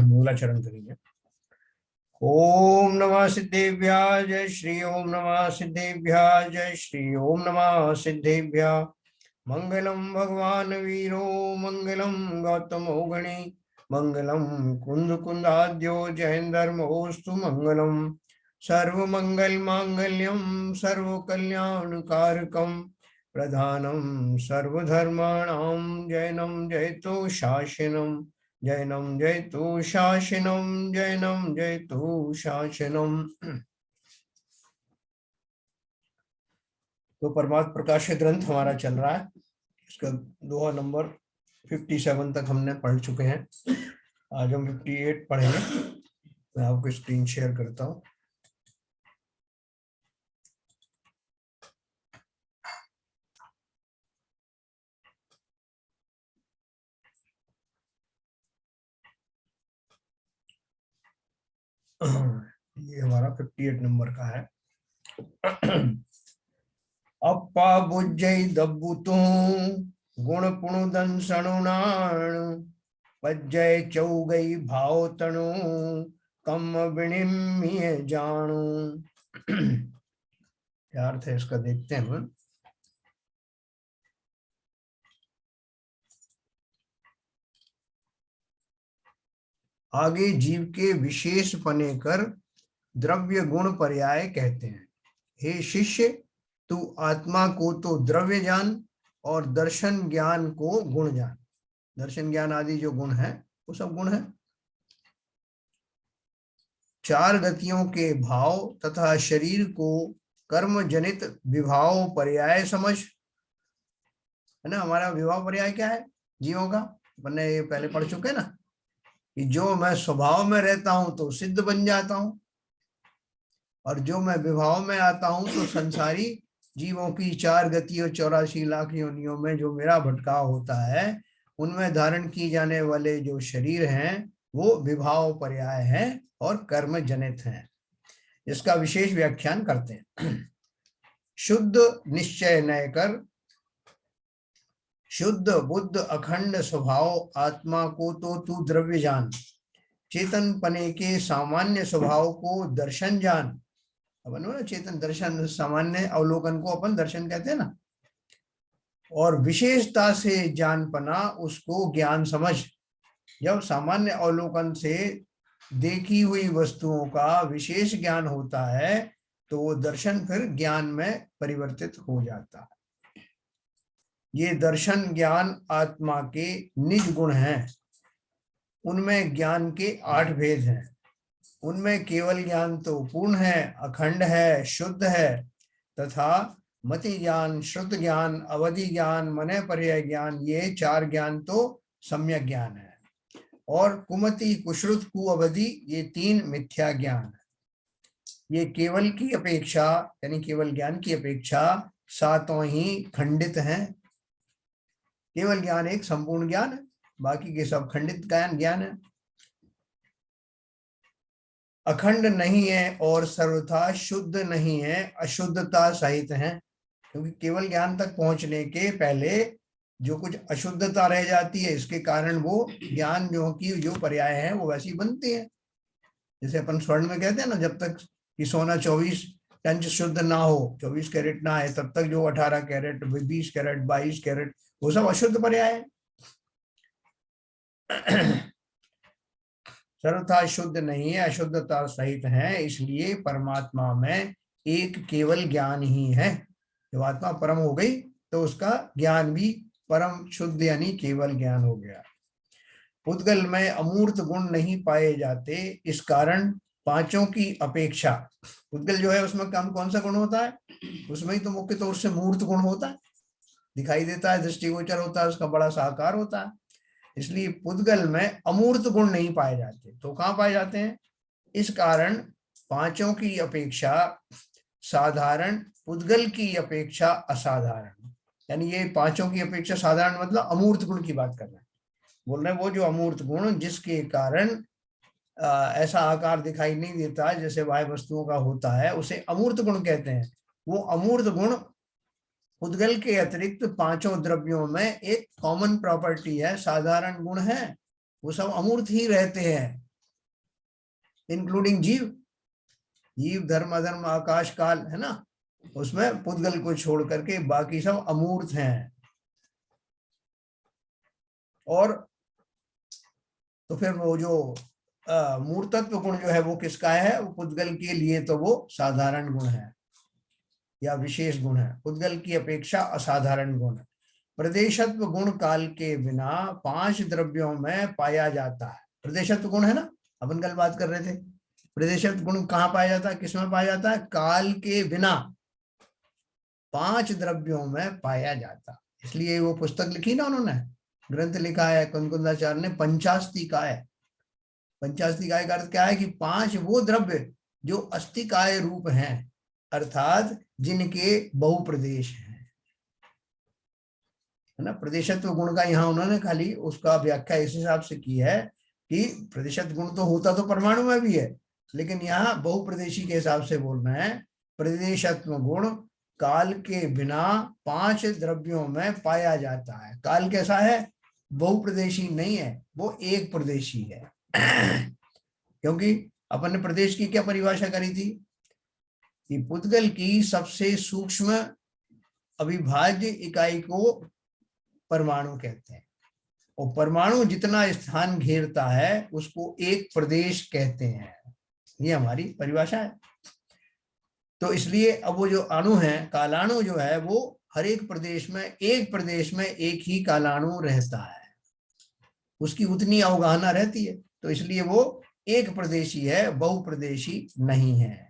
मूलाचरण करेंगे। ओम नमः सिद्धेभ्यः जय श्री ओम नमः सिद्धेभ्यः जय श्री ओम नमः सिद्धेभ्यः। मंगलम भगवान वीरो मंगलम गौतमो गणे मंगलम कुंद कुंदाद्यो जयेंद्रमोस्तु मंगलम। सर्वमंगल मांगल्यम सर्व कल्याण कारकम प्रधानम सर्वधर्माणां जैनम जयतु शासनम जैनम जयतु शासनम जैनम जयतु शासनम। तो परमात्म प्रकाश ग्रंथ हमारा चल रहा है। इसका दोहा नंबर 57 तक हमने पढ़ चुके हैं। आज हम 58 पढ़ेंगे। मैं आपको स्क्रीन शेयर करता हूँ। ये हमारा 58 नंबर का है। अप्पा बुझई दब्बुतू गुण पुणुदन सणुनाण पज्जय चौगई भाव तणु कम बिणिम्य जाणु। क्या अर्थ है इसका देखते हैं हम। आगे जीव के विशेष पने कर द्रव्य गुण पर्याय कहते हैं। हे शिष्य, तू आत्मा को तो द्रव्य जान और दर्शन ज्ञान को गुण जान। दर्शन ज्ञान आदि जो गुण है वो सब गुण है। चार गतियों के भाव तथा शरीर को कर्म जनित विभाव पर्याय समझ। है ना, हमारा विभाव पर्याय क्या है जीवों का, मैंने ये पहले पढ़ चुके ना कि जो मैं स्वभाव में रहता हूं तो सिद्ध बन जाता हूं, और जो मैं विभाव में आता हूं तो संसारी जीवों की चार गति और 84 लाख योनियों में जो मेरा भटकाव होता है, उनमें धारण की जाने वाले जो शरीर हैं वो विभाव पर्याय हैं और कर्म जनित हैं। इसका विशेष व्याख्यान करते हैं। शुद्ध निश्चय नय कर शुद्ध बुद्ध अखंड स्वभाव आत्मा को तो तू द्रव्य जान। चेतन पने के सामान्य स्वभाव को दर्शन जान। अपन ना चेतन दर्शन, सामान्य अवलोकन को अपन दर्शन कहते हैं ना। और विशेषता से जान पना उसको ज्ञान समझ। जब सामान्य अवलोकन से देखी हुई वस्तुओं का विशेष ज्ञान होता है तो वो दर्शन फिर ज्ञान में परिवर्तित हो जाता है। ये दर्शन ज्ञान आत्मा के निज गुण हैं। उनमें ज्ञान के 8 भेद हैं। उनमें केवल ज्ञान तो पूर्ण है, अखंड है, शुद्ध है, तथा मति ज्ञान, श्रुत ज्ञान, अवधि ज्ञान, मने पर्याय ज्ञान, ये 4 ज्ञान तो सम्यक ज्ञान है। और कुमति, कुश्रुत, कुअवधि, ये 3 मिथ्या ज्ञान है। ये केवल की अपेक्षा यानी केवल ज्ञान की अपेक्षा 7 ही खंडित हैं। केवल ज्ञान एक संपूर्ण ज्ञान है, बाकी के सब खंडित ज्ञान है। अखंड नहीं है और सर्वथा शुद्ध नहीं है, अशुद्धता सहित है। क्योंकि केवल ज्ञान तक पहुंचने के पहले जो कुछ अशुद्धता रह जाती है, इसके कारण वो ज्ञान जो पर्याय है वो वैसी बनती है। जैसे अपन स्वर्ण में कहते हैं ना, जब तक कि सोना 24 टंच शुद्ध ना हो, 24 कैरेट ना है, तब तक जो 18 कैरेट, 20 कैरेट, 22 कैरेट, वो सब अशुद्ध पर्याय है। सर्वथा शुद्ध नहीं है, अशुद्धता सहित है। इसलिए परमात्मा में एक केवल ज्ञान ही है। जब आत्मा परम हो गई तो उसका ज्ञान भी परम शुद्ध यानी केवल ज्ञान हो गया। पुद्गल में अमूर्त गुण नहीं पाए जाते, इस कारण पांचों की अपेक्षा, पुद्गल जो है उसमें काम कौन सा गुण होता है, उसमें ही तो मुख्य तौर से मूर्त गुण होता है, दिखाई देता है, दृष्टिगोचर होता है, उसका बड़ा साकार होता है। इसलिए पुद्गल में अमूर्त गुण नहीं पाए जाते। तो कहाँ पाए जाते हैं? इस कारण पांचों की अपेक्षा साधारण, पुद्गल की अपेक्षा असाधारण। यानी ये पांचों की अपेक्षा साधारण मतलब अमूर्त गुण की बात कर रहे हैं। बोल रहे हैं वो जो अमूर्त गुण जिसके कारण ऐसा आकार दिखाई नहीं देता जैसे बाह्य वस्तुओं का होता है, उसे अमूर्त गुण कहते हैं। वो अमूर्त गुण पुद्गल के अतिरिक्त पांचों द्रव्यों में एक कॉमन प्रॉपर्टी है, साधारण गुण है, वो सब अमूर्त ही रहते हैं, इंक्लूडिंग जीव। जीव, धर्म, अधर्म, आकाश, काल, है ना, उसमें पुद्गल को छोड़ करके बाकी सब अमूर्त हैं। और तो फिर वो जो मूर्तत्व गुण जो है वो किसका है? वो पुद्गल के लिए तो वो साधारण गुण है या विशेष गुण है, पुद्गल की अपेक्षा असाधारण गुण है। प्रदेशत्व गुण काल के बिना पांच द्रव्यों में पाया जाता है। प्रदेशत्व गुण है ना, अपन कल बात कर रहे थे, प्रदेशत्व गुण कहाँ पाया जाता है, किसमें पाया जाता है? काल के बिना पांच द्रव्यों में पाया जाता। इसलिए वो पुस्तक लिखी ना उन्होंने, ग्रंथ लिखा है कुंदकुंदाचार्य ने, पंचास्तिकाय। पंचास्तिकाय का अर्थ क्या है कि पांच वो द्रव्य जो अस्तिकाय रूप हैं, अर्थात जिनके बहुप्रदेश हैं, है ना। प्रदेशत्व गुण का यहाँ उन्होंने खाली उसका व्याख्या इस हिसाब से की है कि प्रदेशत्व गुण तो होता तो परमाणु में भी है, लेकिन यहाँ बहुप्रदेशी के हिसाब से बोल रहे हैं। प्रदेशत्व गुण काल के बिना पांच द्रव्यों में पाया जाता है। काल कैसा है? बहुप्रदेशी नहीं है, वो एक प्रदेशी है। क्योंकि अपन ने प्रदेश की क्या परिभाषा करी थी कि पुद्गल की सबसे सूक्ष्म अविभाज्य इकाई को परमाणु कहते हैं, और परमाणु जितना स्थान घेरता है उसको एक प्रदेश कहते हैं। ये हमारी परिभाषा है। तो इसलिए अब वो जो अणु है, कालाणु जो है, वो हर एक प्रदेश में एक ही कालाणु रहता है, उसकी उतनी अवगाहना रहती है, तो इसलिए वो एक प्रदेशी है, बहुप्रदेशी नहीं है।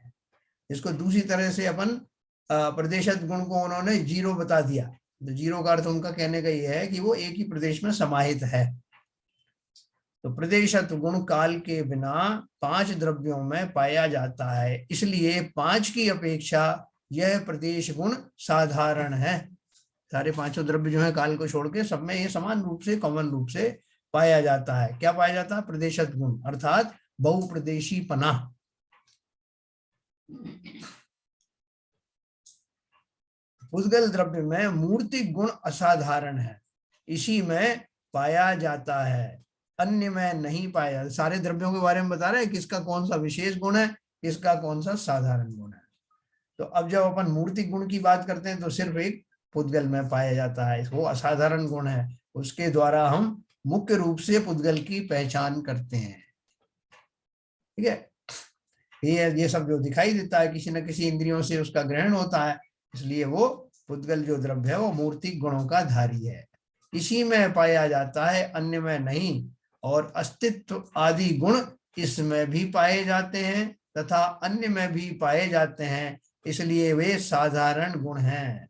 इसको दूसरी तरह से अपन प्रदेशत गुण को उन्होंने जीरो बता दिया। तो जीरो का अर्थ उनका कहने का यह है कि वो एक ही प्रदेश में समाहित है। तो प्रदेशत्व गुण काल के बिना पांच द्रव्यों में पाया जाता है, इसलिए पांच की अपेक्षा यह प्रदेश गुण साधारण है। सारे पांचों द्रव्य जो है काल को छोड़ के सब में ये समान रूप से, कॉमन रूप से पाया जाता है। क्या पाया जाता है? प्रदेशत्व गुण, अर्थात बहुप्रदेशी पना। पुद्गल द्रव्य में मूर्तिक गुण असाधारण है, इसी में पाया जाता है, अन्य में नहीं पाया। सारे द्रव्यों के बारे में बता रहे हैं किसका कौन सा विशेष गुण है, किसका कौन सा साधारण गुण है। तो अब जब अपन मूर्तिक गुण की बात करते हैं तो सिर्फ एक पुद्गल में पाया जाता है, वो असाधारण गुण है, उसके द्वारा हम मुख्य रूप से पुद्गल की पहचान करते हैं। ठीक है, ये सब जो दिखाई देता है किसी न किसी इंद्रियों से उसका ग्रहण होता है, इसलिए वो पुद्गल जो द्रव्य है वो मूर्तिक गुणों का धारी है, इसी में पाया जाता है, अन्य में नहीं। और अस्तित्व आदि गुण इसमें भी पाए जाते हैं तथा अन्य में भी पाए जाते हैं, इसलिए वे साधारण गुण हैं,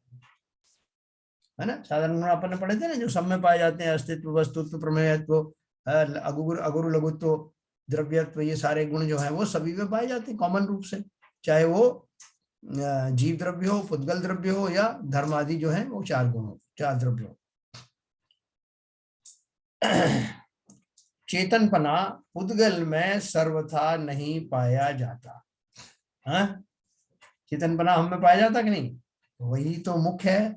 है ना। साधारण गुण अपन ने पढ़े थे ना, जो सब में पाए जाते हैं, अस्तित्व, वस्तुत्व, प्रमेयत्व, अगुरु लघुत्व, द्रव्यत्व, ये सारे गुण जो है वो सभी में पाए जाते हैं कॉमन रूप से, चाहे वो जीव द्रव्य हो, पुद्गल द्रव्य हो, या धर्म आदि जो है वो चार गुण हो, चार द्रव्य हो। चेतनपना पुद्गल में सर्वथा नहीं पाया जाता। हाँ, चेतनपना हम में पाया जाता कि नहीं? वही तो मुख्य है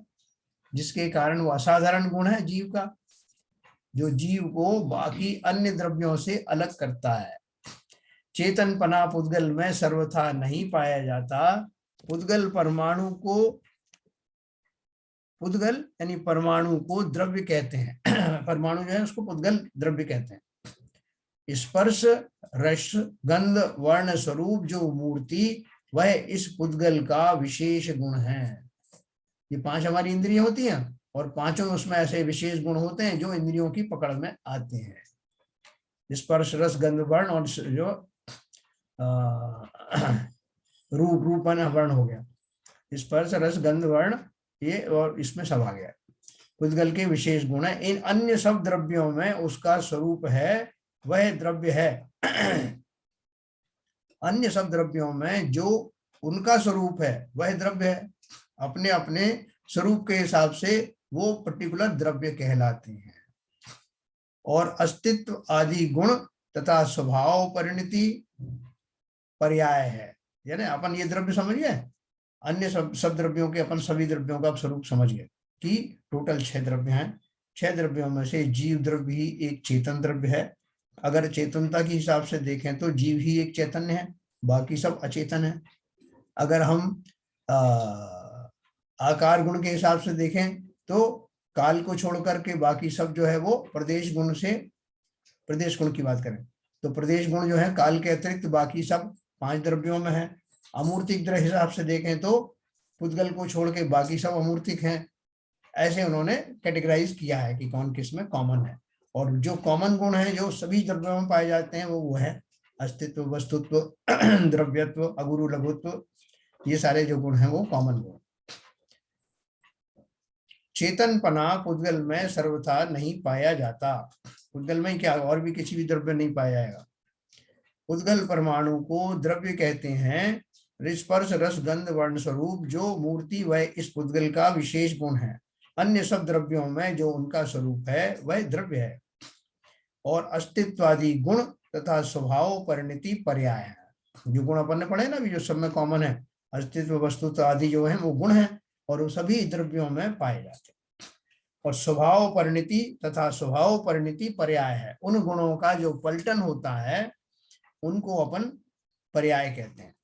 जिसके कारण वो असाधारण गुण है जीव का, जो जीव को बाकी अन्य द्रव्यों से अलग करता है। चेतनपना पुद्गल में सर्वथा नहीं पाया जाता। पुद्गल परमाणु को, पुद्गल यानी परमाणु को द्रव्य कहते हैं। परमाणु जो है उसको पुद्गल द्रव्य कहते हैं। स्पर्श, रस, गंध, वर्ण स्वरूप जो मूर्ति, वह इस पुद्गल का विशेष गुण है। ये पांच हमारी इंद्रियां होती हैं और पांचों उसमें ऐसे विशेष गुण होते हैं जो इंद्रियों की पकड़ में आते हैं। स्पर्श, रस, गंध, वर्ण, और जो रूप, रूपन वर्ण हो गया, स्पर्श, रस, गंध, वर्ण, ये और इसमें सब आ गया, पुद्गल के विशेष गुण है। इन अन्य सब द्रव्यों में उसका स्वरूप है, वह द्रव्य है। अन्य सब द्रव्यों में जो उनका स्वरूप है वह द्रव्य है, अपने अपने स्वरूप के हिसाब से वो पर्टिकुलर द्रव्य कहलाते हैं। और अस्तित्व आदि गुण तथा स्वभाव परिणति पर्याय है, यानी अपन ये द्रव्य समझिए, अन्य सब द्रव्यों के अपन सभी द्रव्यों का स्वरूप समझ गए कि टोटल 6 द्रव्य हैं। 6 द्रव्यों में से जीव द्रव्य ही एक चेतन द्रव्य है। अगर चेतनता के हिसाब से देखें तो जीव ही एक चैतन्य है, बाकी सब अचेतन है। अगर हम आकार गुण के हिसाब से देखें तो काल को छोड़ करके बाकी सब जो है वो प्रदेश गुण से, प्रदेश गुण की बात करें तो प्रदेश गुण जो है काल के अतिरिक्त बाकी सब 5 द्रव्यों में है। अमूर्तिक हिसाब से देखें तो पुद्गल को छोड़ के बाकी सब अमूर्तिक हैं। ऐसे उन्होंने कैटेगराइज किया है कि कौन किस में कॉमन है। और जो कॉमन गुण है जो सभी द्रव्यों में पाए जाते हैं वो है अस्तित्व, वस्तुत्व, द्रव्यत्व, अगुरु, लघुत्व, ये सारे जो गुण हैं वो कॉमन गुण। चेतनपना पुद्गल में सर्वथा नहीं पाया जाता। पुद्गल में क्या, और भी किसी भी द्रव्य नहीं पाया जाएगा। पुद्गल परमाणु को द्रव्य कहते हैं स्पर्श रस गंध वर्ण स्वरूप जो मूर्ति व इस पुद्गल का विशेष गुण है। अन्य सब द्रव्यों में जो उनका स्वरूप है वह द्रव्य है। और अस्तित्वादि गुण तथा स्वभाव परिणति पर्याय है। जो गुण अपन ने पढ़े ना भी, जो सब में कॉमन है, अस्तित्व, वस्तुत्व आदि जो है वो गुण है और वो सभी द्रव्यों में पाए जाते हैं। और स्वभाव परिणति तथा स्वभाव परिणति पर्याय है। उन गुणों का जो पलटन होता है उनको अपन पर्याय कहते हैं।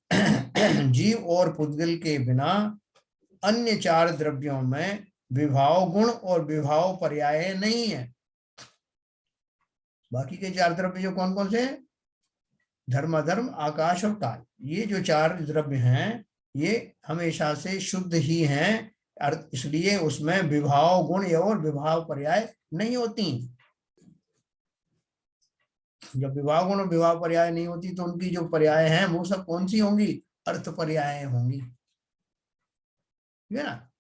जीव और पुद्गल के बिना अन्य 4 द्रव्यों में विभाव गुण और विभाव पर्याय नहीं है। बाकी के 4 द्रव्य जो कौन कौन से हैं, धर्माधर्म, आकाश और काल, ये जो 4 द्रव्य हैं ये हमेशा से शुद्ध ही हैं। इसलिए उसमें विभाव गुण और विभाव पर्याय नहीं होती। जब विभाव गुण और विभाव पर्याय नहीं होती तो उनकी जो पर्याय हैं वो सब कौन सी होंगी, अर्थ पर्याय होंगी, ठीक है ना।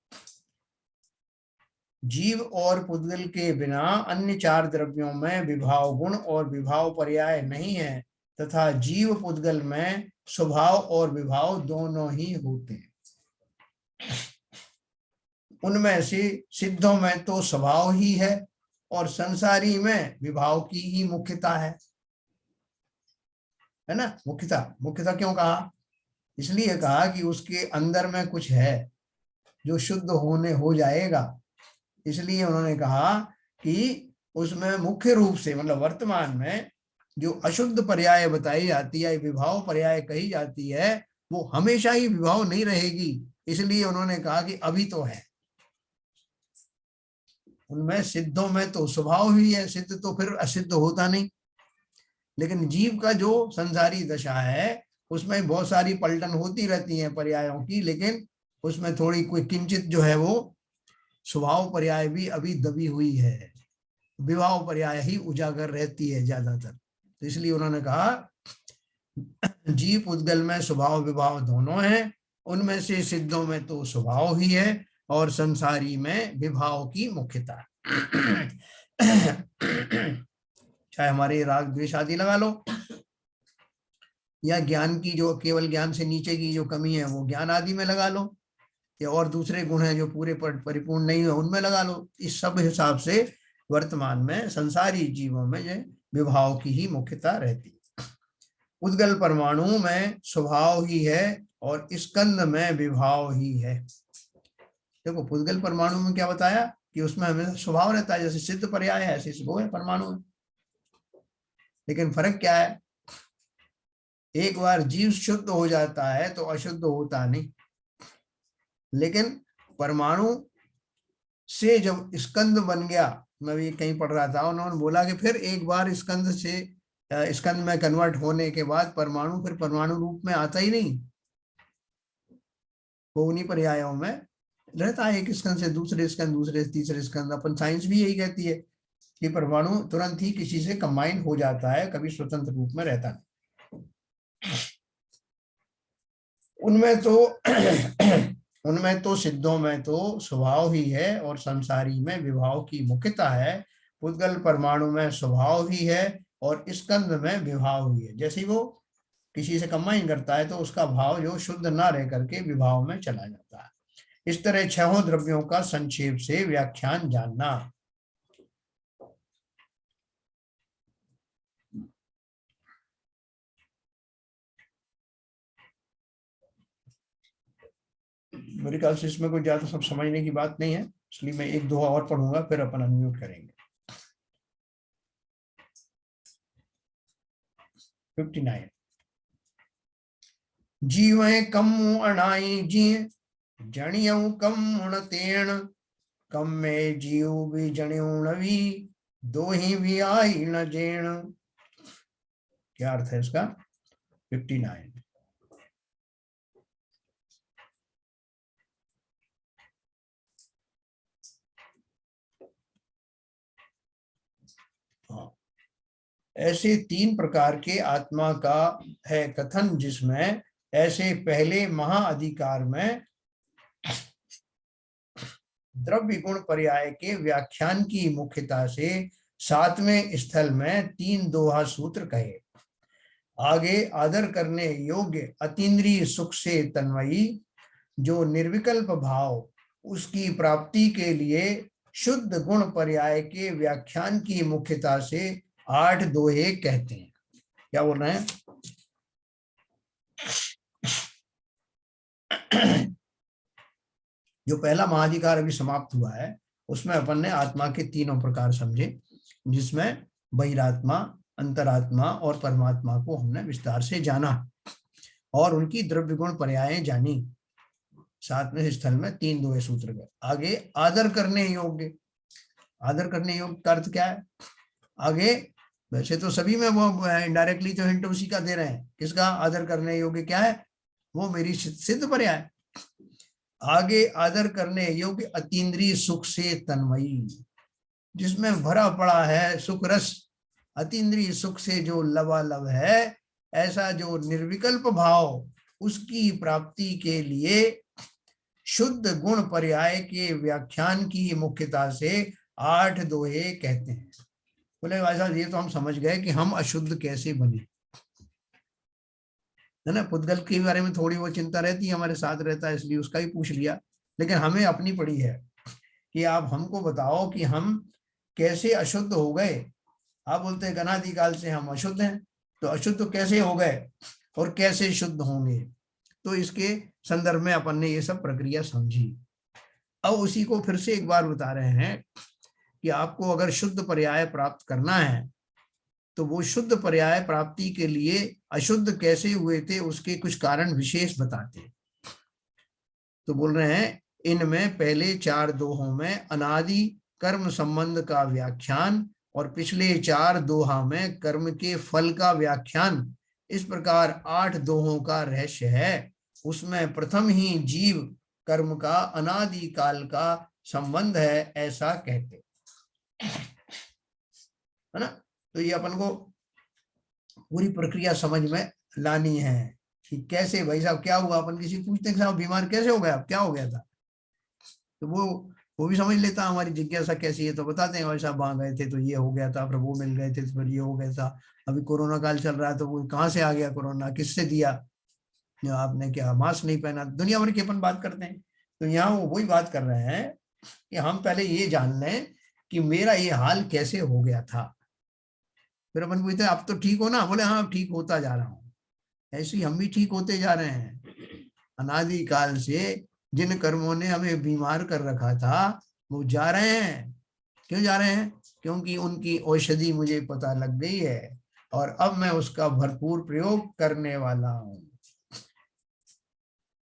जीव और पुद्गल के बिना अन्य 4 द्रव्यों में विभाव गुण और विभाव पर्याय नहीं है तथा जीव पुद्गल में स्वभाव और विभाव दोनों ही होते हैं। उनमें से सिद्धों में तो स्वभाव ही है और संसारी में विभाव की ही मुख्यता है ना। मुख्यता क्यों कहा, इसलिए कहा कि उसके अंदर में कुछ है जो शुद्ध होने हो जाएगा। इसलिए उन्होंने कहा कि उसमें मुख्य रूप से मतलब वर्तमान में जो अशुद्ध पर्याय बताई जाती है, विभाव पर्याय कही जाती है, वो हमेशा ही विभाव नहीं रहेगी। इसलिए उन्होंने कहा कि अभी तो है। उनमें सिद्धों में तो स्वभाव ही है, सिद्ध तो फिर असिद्ध होता नहीं। लेकिन जीव का जो संसारी दशा है उसमें बहुत सारी पलटन होती रहती है पर्यायों की, लेकिन उसमें थोड़ी कोई किंचित जो है वो स्वभाव पर्याय भी अभी दबी हुई है, विभाव पर्याय ही उजागर रहती है ज्यादातर। तो इसलिए उन्होंने कहा जीव पुद्गल में स्वभाव विभाव दोनों हैं, उनमें से सिद्धों में तो स्वभाव ही है और संसारी में विभाव की मुख्यता है। चाहे हमारे राग द्वेष आदि लगा लो या ज्ञान की जो केवल ज्ञान से नीचे की जो कमी है वो ज्ञान आदि में लगा लो, या और दूसरे गुण हैं जो पूरे परिपूर्ण नहीं है उनमें लगा लो। इस सब हिसाब से वर्तमान में संसारी जीवों में जो विभाव की ही मुख्यता रहती है। उद्गल परमाणु में स्वभाव ही है और स्कंद में विभाव ही है। देखो पुद्गल परमाणु में क्या बताया कि उसमें हमेशा स्वभाव रहता है, जैसे सिद्ध पर्याय है ऐसे वो है परमाणु है। लेकिन फर्क क्या है, एक बार जीव शुद्ध हो जाता है तो अशुद्ध होता नहीं। लेकिन परमाणु से जब स्कंद बन गया, मैं भी कहीं पढ़ रहा था, उन्होंने बोला कि फिर एक बार स्कंद से स्कंद में कन्वर्ट होने के बाद परमाणु फिर परमाणु रूप में आता ही नहीं, वो उन्हीं पर्यायों में रहता है। एक स्कंद से दूसरे स्कंद, दूसरे से तीसरे स्कंद। अपन साइंस भी यही कहती है कि परमाणु तुरंत ही किसी से कंबाइन हो जाता है, कभी स्वतंत्र रूप में रहता नहीं। उनमें तो उनमें तो सिद्धों में तो स्वभाव ही है और संसारी में विभाव की मुख्यता है। पुद्गल परमाणु में स्वभाव ही है और स्कंद में विभाव ही है। जैसे वो किसी से कंबाइन करता है तो उसका भाव जो शुद्ध ना रह करके विभाव में चला जाता है। इस तरह 6 द्रव्यों का संक्षेप से व्याख्यान जानना। मेरे ख्याल से इसमें कोई ज्यादा सब समझने की बात नहीं है, इसलिए मैं एक दो और पढ़ूंगा फिर अपन अनम्यूट करेंगे। 59 जीवें कम अणाई जिय जणियऊ कम उण तेण कम में जीव भी जणियू नवी दो ही भी आई न जेण। क्या अर्थ है इसका? 59 ऐसे तीन प्रकार के आत्मा का है कथन, जिसमें ऐसे पहले महाअधिकार में द्रव्य गुण पर्याय के व्याख्यान की मुख्यता से 7वें स्थल में 3 दोहा सूत्र कहे। आगे आदर करने योग्य अतीन्द्रिय सुख से तन्मयी जो निर्विकल्प भाव उसकी प्राप्ति के लिए शुद्ध गुण पर्याय के व्याख्यान की मुख्यता से 8 दोहे कहते हैं। क्या बोल रहे हैं? जो पहला महाधिकार अभी समाप्त हुआ है उसमें अपन ने आत्मा के तीनों प्रकार समझे, जिसमें बहिरात्मा, अंतरात्मा और परमात्मा को हमने विस्तार से जाना और उनकी द्रव्य गुण पर्यायें जानी। 7वें स्थल में 3 दोहे सूत्र गए। आगे आदर करने योग्य, आदर करने योग्य का अर्थ क्या है? आगे वैसे तो सभी में वो इनडायरेक्टली तो हिंट उसी का दे रहे हैं। किसका आदर करने योग्य क्या है? वो मेरी सिद्ध पर्याय। आगे आदर करने योग्य अतीन्द्रिय सुख से तन्मयी, जिसमें भरा पड़ा है सुख रस, अतीन्द्रिय सुख से जो लबालब है, ऐसा जो निर्विकल्प भाव उसकी प्राप्ति के लिए शुद्ध गुण पर्याय के व्याख्यान की मुख्यता से 8 दोहे कहते हैं। बोले भाई साहब ये तो हम समझ गए कि हम अशुद्ध कैसे बने, है ना। पुद्गल के बारे में थोड़ी वो चिंता रहती है, हमारे साथ रहता है, इसलिए उसका ही पूछ लिया। लेकिन हमें अपनी पड़ी है कि आप हमको बताओ कि हम कैसे अशुद्ध हो गए। आप बोलते हैं अनादिकाल से हम अशुद्ध हैं, तो अशुद्ध तो कैसे हो गए और कैसे शुद्ध होंगे? तो इसके संदर्भ में अपन ने ये सब प्रक्रिया समझी। अब उसी को फिर से एक बार बता रहे हैं कि आपको अगर शुद्ध पर्याय प्राप्त करना है तो वो शुद्ध पर्याय प्राप्ति के लिए अशुद्ध कैसे हुए थे उसके कुछ कारण विशेष बताते हैं। तो बोल रहे हैं इनमें पहले 4 दोहों में अनादि कर्म संबंध का व्याख्यान और पिछले 4 दोहा में कर्म के फल का व्याख्यान, इस प्रकार 8 दोहों का रहस्य है। उसमें प्रथम ही जीव कर्म का अनादि काल का संबंध है, ऐसा कहते है ना। तो ये अपन को पूरी प्रक्रिया समझ में लानी है कि कैसे, भाई साहब क्या हुआ। अपन किसी पूछते हैं साहब बीमार कैसे हो गया, क्या हो गया था, तो वो भी समझ लेता हमारी जिज्ञासा कैसी है, तो बताते हैं भाई साहब वहां गए थे तो ये हो गया था, प्रभु मिल गए थे तो फिर ये हो गया था। अभी कोरोना काल चल रहा है तो वो कहाँ से आ गया कोरोना, किससे दिया, आपने क्या मास्क नहीं पहना, दुनिया भर की अपन बात करते हैं। तो यहाँ वो वही बात कर रहे हैं कि हम पहले ये जान लें कि मेरा ये हाल कैसे हो गया था। फिर अपन पूछते हैं आप तो ठीक हो ना, बोले हाँ ठीक होता जा रहा हूँ। ऐसे ही हम भी ठीक होते जा रहे हैं। अनादि काल से जिन कर्मों ने हमें बीमार कर रखा था वो जा रहे हैं। क्यों जा रहे हैं? क्योंकि उनकी औषधि मुझे पता लग गई है और अब मैं उसका भरपूर प्रयोग करने वाला हूं।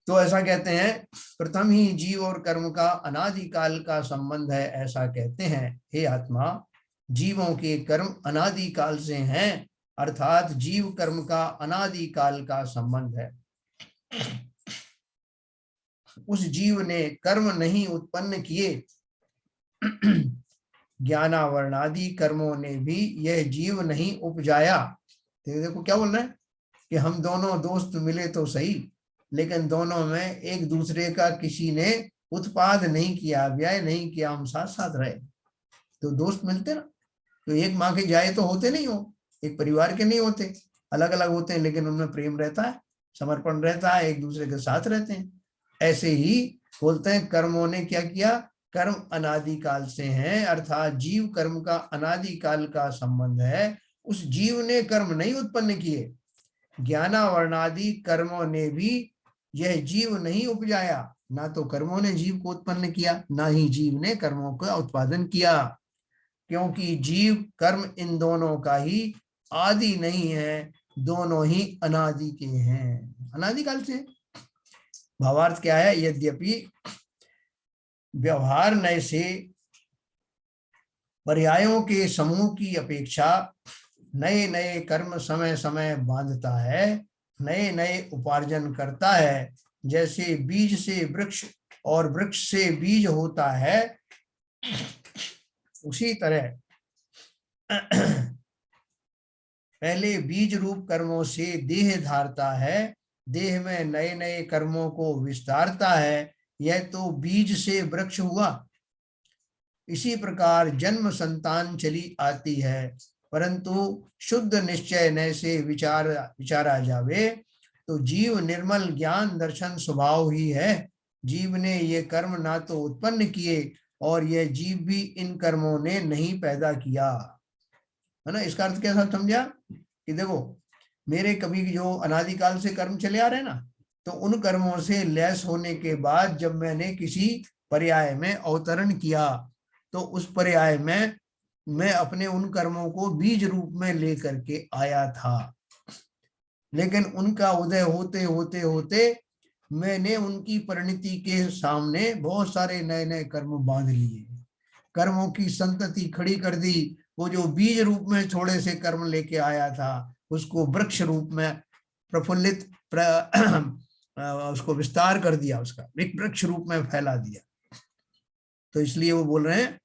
तो ऐसा कहते हैं प्रथम ही जीव और कर्म का अनादिकाल का संबंध है, ऐसा कहते हैं। हे आत्मा, जीवों के कर्म अनादिकाल से हैं, अर्थात जीव कर्म का अनादिकाल का संबंध है। उस जीव ने कर्म नहीं उत्पन्न किए, ज्ञानावरणादि कर्मों ने भी यह जीव नहीं उपजाया। देखो क्या बोल रहे हैं कि हम दोनों दोस्त मिले तो सही, लेकिन दोनों में एक दूसरे का किसी ने उत्पाद नहीं किया, व्यय नहीं किया, हम साथ साथ रहे। तो दोस्त मिलते ना, तो एक माँ के जाए तो होते नहीं हो, एक परिवार के नहीं होते, अलग अलग होते हैं, लेकिन उनमें प्रेम रहता है, समर्पण रहता है, एक दूसरे के साथ रहते हैं। ऐसे ही बोलते हैं कर्मों ने क्या किया, कर्म अनादिकाल से हैं, अर्थात जीव कर्म का अनादिकाल का संबंध है। उस जीव ने कर्म नहीं उत्पन्न किए, ज्ञानावरणादि कर्मों ने भी यह जीव नहीं उपजाया। ना तो कर्मों ने जीव को उत्पन्न किया, ना ही जीव ने कर्मों का उत्पादन किया, क्योंकि जीव कर्म इन दोनों का ही आदि नहीं है, दोनों ही अनादि के हैं, अनादिकाल से। भावार्थ क्या है? यद्यपि व्यवहार नए से पर्यायों के समूह की अपेक्षा नए नए कर्म समय समय बांधता है, नए नए उपार्जन करता है, जैसे बीज से वृक्ष और वृक्ष से बीज होता है, उसी तरह पहले बीज रूप कर्मों से देह धारता है, देह में नए नए कर्मों को विस्तारता है, यह तो बीज से वृक्ष हुआ। इसी प्रकार जन्म संतान चली आती है, परंतु शुद्ध निश्चय नय से विचारा जावे तो जीव निर्मल ज्ञान दर्शन स्वभाव ही है। जीव ने ये कर्म ना तो उत्पन्न किए और यह जीव भी इन कर्मों ने नहीं पैदा किया, है ना। इसका अर्थ क्या समझा कि देखो, मेरे कभी जो अनादिकाल से कर्म चले आ रहे हैं ना, तो उन कर्मों से लैस होने के बाद जब मैंने किसी पर्याय में अवतरण किया, तो उस पर्याय में मैं अपने उन कर्मों को बीज रूप में लेकर के आया था, लेकिन उनका उदय होते होते होते मैंने उनकी परिणति के सामने बहुत सारे नए नए कर्म बांध लिए, कर्मों की संतति खड़ी कर दी। वो जो बीज रूप में थोड़े से कर्म लेके आया था, उसको वृक्ष रूप में प्रफुल्लित उसको विस्तार कर दिया, उसका वृक्ष रूप में फैला दिया। तो इसलिए वो बोल रहे हैं,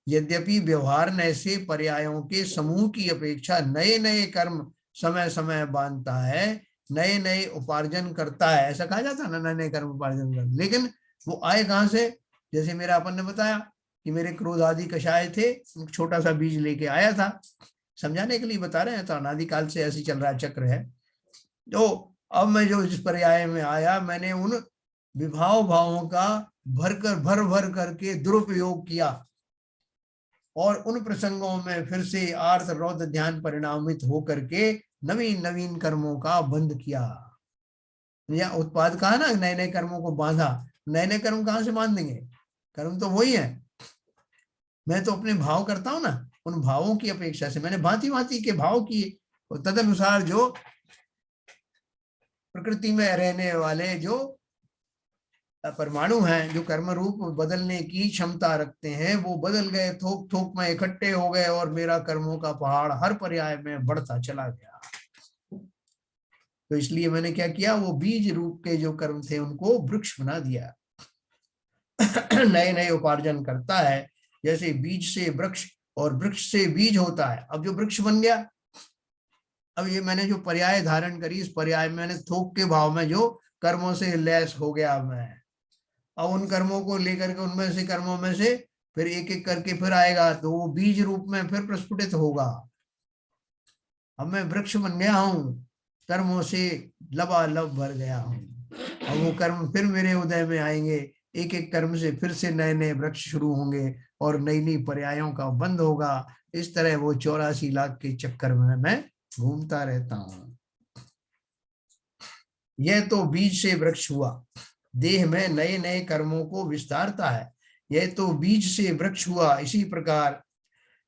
यद्यपि व्यवहार नए से पर्यायों के समूह की अपेक्षा नए नए कर्म समय समय बांधता है, नए नए उपार्जन करता है, ऐसा कहा जाता है ना, नए नए कर्म उपार्जन करता, लेकिन वो आए कहां से? जैसे मेरा अपन ने बताया कि मेरे क्रोध आदि कषाय थे, छोटा सा बीज लेके आया था, समझाने के लिए बता रहे हैं। तो अनादिकाल से ऐसे चल रहा चक्र है। तो अब मैं जो इस पर्याय में आया, मैंने उन विभाव भावों का भर भर करके दुरुपयोग किया और उन प्रसंगों में फिर से आर्थ रौद्र ध्यान परिणामित होकर के नवीन नवीन कर्मों का बंध किया, या उत्पाद कहा ना, नए नए कर्मों को बांधा। नए नए कर्म कहां से बांध देंगे? कर्म तो वही है, मैं तो अपने भाव करता हूं ना, उन भावों की अपेक्षा से मैंने भांति भांति के भाव किए, और तदनुसार जो प्रकृति में रहने वाले जो परमाणु हैं, जो कर्म रूप बदलने की क्षमता रखते हैं, वो बदल गए, थोक थोक में इकट्ठे हो गए, और मेरा कर्मों का पहाड़ हर पर्याय में बढ़ता चला गया। तो इसलिए मैंने क्या किया, वो बीज रूप के जो कर्म थे उनको वृक्ष बना दिया। नए नए उपार्जन करता है, जैसे बीज से वृक्ष और वृक्ष से बीज होता है। अब जो वृक्ष बन गया, अब ये मैंने जो पर्याय धारण करी, इस पर्याय में मैंने थोक के भाव में जो कर्मों से लैस हो गया मैं, अब उन कर्मों को लेकर के उनमें से कर्मों में से फिर एक एक करके फिर आएगा, तो वो बीज रूप में फिर प्रस्फुटित होगा। अब मैं वृक्ष बन गया हूं, कर्मों से लबालब भर गया हूं। अब वो कर्म फिर मेरे उदय में आएंगे, एक एक कर्म से फिर से नए नए वृक्ष शुरू होंगे और नई नई पर्यायों का बंद होगा। इस तरह वो 84 लाख के चक्कर में मैं घूमता रहता हूं। यह तो बीज से वृक्ष हुआ, देह में नए नए कर्मों को विस्तारता है। यह तो बीज से वृक्ष हुआ, इसी प्रकार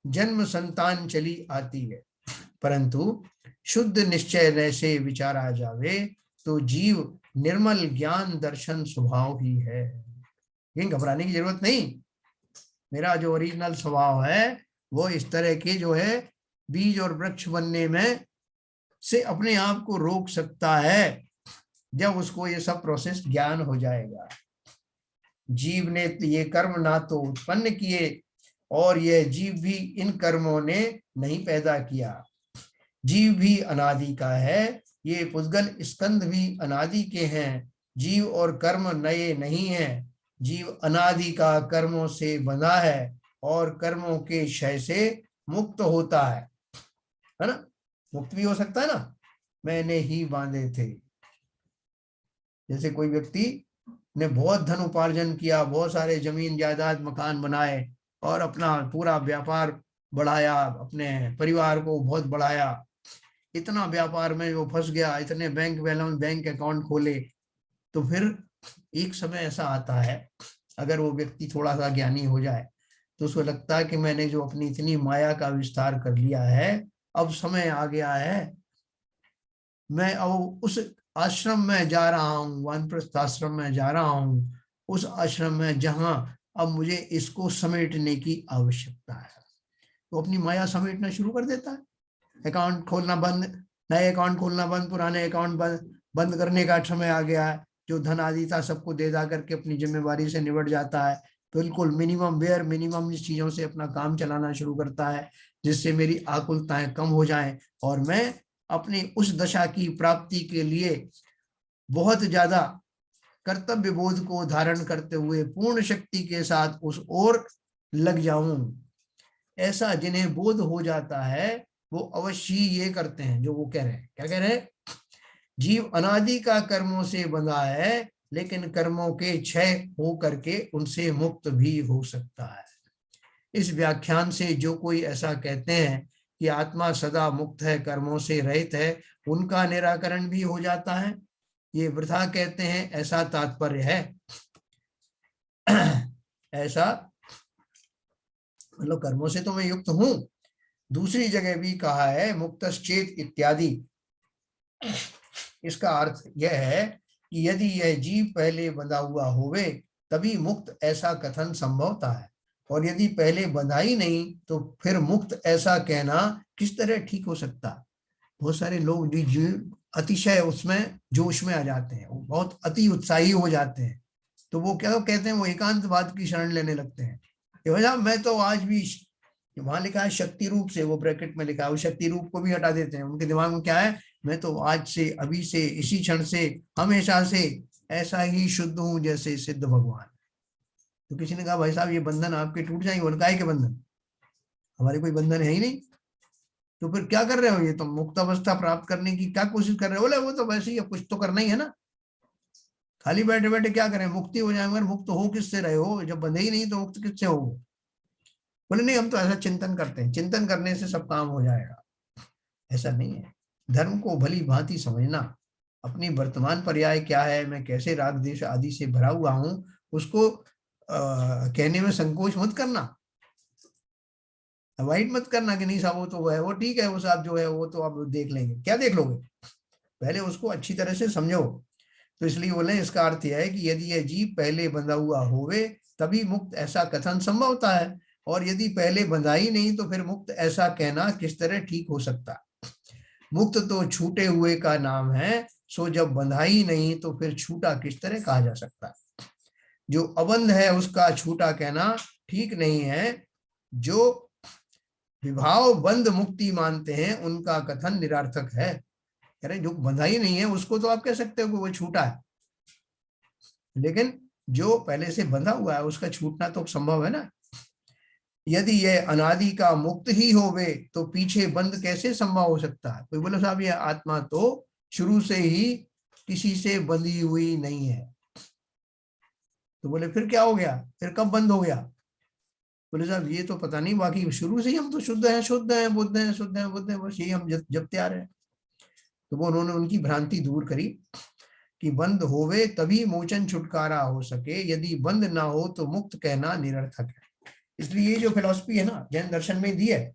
जन्म संतान चली आती है, परंतु शुद्ध निश्चय से विचारा जावे तो जीव निर्मल ज्ञान दर्शन स्वभाव ही है। लेकिन घबराने की जरूरत नहीं, मेरा जो ओरिजिनल स्वभाव है वो इस तरह के जो है बीज और वृक्ष बनने में से अपने आप को रोक सकता है, जब उसको ये सब प्रोसेस ज्ञान हो जाएगा। जीव ने ये कर्म ना तो उत्पन्न किए और यह जीव भी इन कर्मों ने नहीं पैदा किया। जीव भी अनादि का है, ये पुद्गल स्कंद भी अनादि के हैं। जीव और कर्म नए नहीं है, जीव अनादि का कर्मों से बंधा है और कर्मों के क्षय से मुक्त होता है ना। मुक्त भी हो सकता है ना, मैंने ही बांधे थे। जैसे कोई व्यक्ति ने बहुत धन उपार्जन किया, बहुत सारे जमीन जायदाद मकान बनाए और अपना पूरा व्यापार बढ़ाया, अपने परिवार को बहुत बढ़ाया, इतना व्यापार में वो फंस गया, इतने बैंक बैलेंस बैंक अकाउंट खोले, तो फिर एक समय ऐसा आता है, अगर वो व्यक्ति थोड़ा सा ज्ञानी हो जाए तो उसको लगता है कि मैंने जो अपनी इतनी माया का विस्तार कर लिया है, अब समय आ गया है, मैं अब उस आश्रम में जा रहा हूँ, वानप्रस्थ आश्रम में जा रहा हूँ, उस आश्रम में जहां अब मुझे इसको समेटने की आवश्यकता है। तो अपनी माया समेटना शुरू कर देता है। अकाउंट खोलना बंद, नए अकाउंट खोलना बंद, पुराने अकाउंट बंद करने का समय आ गया है। जो धन आदि था सबको दे दा करके अपनी जिम्मेवारी से निपट जाता है। बिल्कुल मिनिमम बेयर मिनिमम चीजों से अपना काम चलाना शुरू करता है, जिससे मेरी आकुलताएं कम हो जाएं और मैं अपनी उस दशा की प्राप्ति के लिए बहुत ज्यादा कर्तव्य बोध को धारण करते हुए पूर्ण शक्ति के साथ उस ओर लग जाऊं। ऐसा जिन्हें बोध हो जाता है वो अवश्य ये करते हैं जो वो कह रहे हैं। क्या कह रहे हैं? जीव अनादि का कर्मों से बंधा है, लेकिन कर्मों के क्षय हो करके उनसे मुक्त भी हो सकता है। इस व्याख्यान से जो कोई ऐसा कहते हैं कि आत्मा सदा मुक्त है, कर्मों से रहित है, उनका निराकरण भी हो जाता है। ये वृथा कहते हैं, ऐसा तात्पर्य है। ऐसा मतलब कर्मों से तो मैं युक्त हूं। दूसरी जगह भी कहा है मुक्तश्चेत इत्यादि। इसका अर्थ यह है कि यदि यह जीव पहले बंधा हुआ होवे तभी मुक्त, ऐसा कथन संभवता है, और यदि पहले बंधा ही नहीं तो फिर मुक्त ऐसा कहना किस तरह ठीक हो सकता। बहुत सारे लोग जीव अतिशय उसमें जोश में आ जाते हैं, वो बहुत अति उत्साही हो जाते हैं, तो वो क्या कहते हैं, वो एकांतवाद की शरण लेने लगते हैं। वजह मैं तो आज भी, वहां लिखा है शक्ति रूप से, वो ब्रैकेट में लिखा है, वो शक्ति रूप को भी हटा देते हैं। उनके दिमाग में क्या है, मैं तो आज से, अभी से, इसी क्षण से, हमेशा से ऐसा ही शुद्ध हूं जैसे सिद्ध भगवान। तो किसी ने कहा भाई साहब ये बंधन आपके टूट जाएंगे। बोल काय के बंधन, हमारे कोई बंधन है ही नहीं, तो फिर क्या कर रहे हो, ये तो मुक्त अवस्था प्राप्त करने की क्या कोशिश कर रहे हो। बोले वो तो वैसे ही कुछ तो करना ही है ना, खाली बैठे बैठे क्या करें, मुक्ति हो जाए, मगर मुक्त हो किससे रहे हो, जब बंधे ही नहीं तो मुक्त किससे हो। बोले नहीं हम तो ऐसा चिंतन करते हैं, चिंतन करने से सब काम हो जाएगा। ऐसा नहीं है। धर्म को भली भांति समझना, अपनी वर्तमान पर्याय क्या है, मैं कैसे राग देश आदि से भरा हुआ हूं, उसको कहने में संकोच मत करना, अवॉइड मत करना कि नहीं साहब वो तो वो है, वो ठीक है, वो साहब जो है वो तो आप देख लेंगे। क्या देख लोगे, पहले उसको अच्छी तरह से समझो। तो इसलिए बोले इसका अर्थ यह है कि यदि यह जीव पहले बंधा हुआ होवे तभी मुक्त, ऐसा कथन संभव होता है, और यदि पहले बंधा ही नहीं तो फिर मुक्त ऐसा कहना किस तरह ठीक हो सकता। मुक्त तो छूटे हुए का नाम है, सो जब बंधा ही नहीं तो फिर छूटा किस तरह कहा जा सकता। जो अबंध है उसका छूटा कहना ठीक नहीं है। जो विभाव बंध मुक्ति मानते हैं उनका कथन निरार्थक है। कह रहे जो बंधा ही नहीं है उसको तो आप कह सकते हो कि वो छूटा है, लेकिन जो पहले से बंधा हुआ है उसका छूटना तो संभव है ना। यदि यह अनादि का मुक्त ही होवे तो पीछे बंद कैसे संभव हो सकता है। कोई बोले साहब ये आत्मा तो शुरू से ही किसी से बंधी हुई नहीं है, तो बोले फिर क्या हो गया, फिर कब बंद हो गया। बोले साहब ये तो पता नहीं, बाकी शुरू से ही हम तो शुद्ध हैं, शुद्ध हैं, बुद्ध हैं, शुद्ध हैं, बुद्ध हैं, बस यही हम जपते आ रहे हैं। तो वो उन्होंने उनकी भ्रांति दूर करी कि बंद होवे तभी मोचन छुटकारा हो सके, यदि बंद ना हो तो मुक्त कहना निरर्थक है। इसलिए ये जो फिलॉसफी है ना जैन दर्शन में दी है,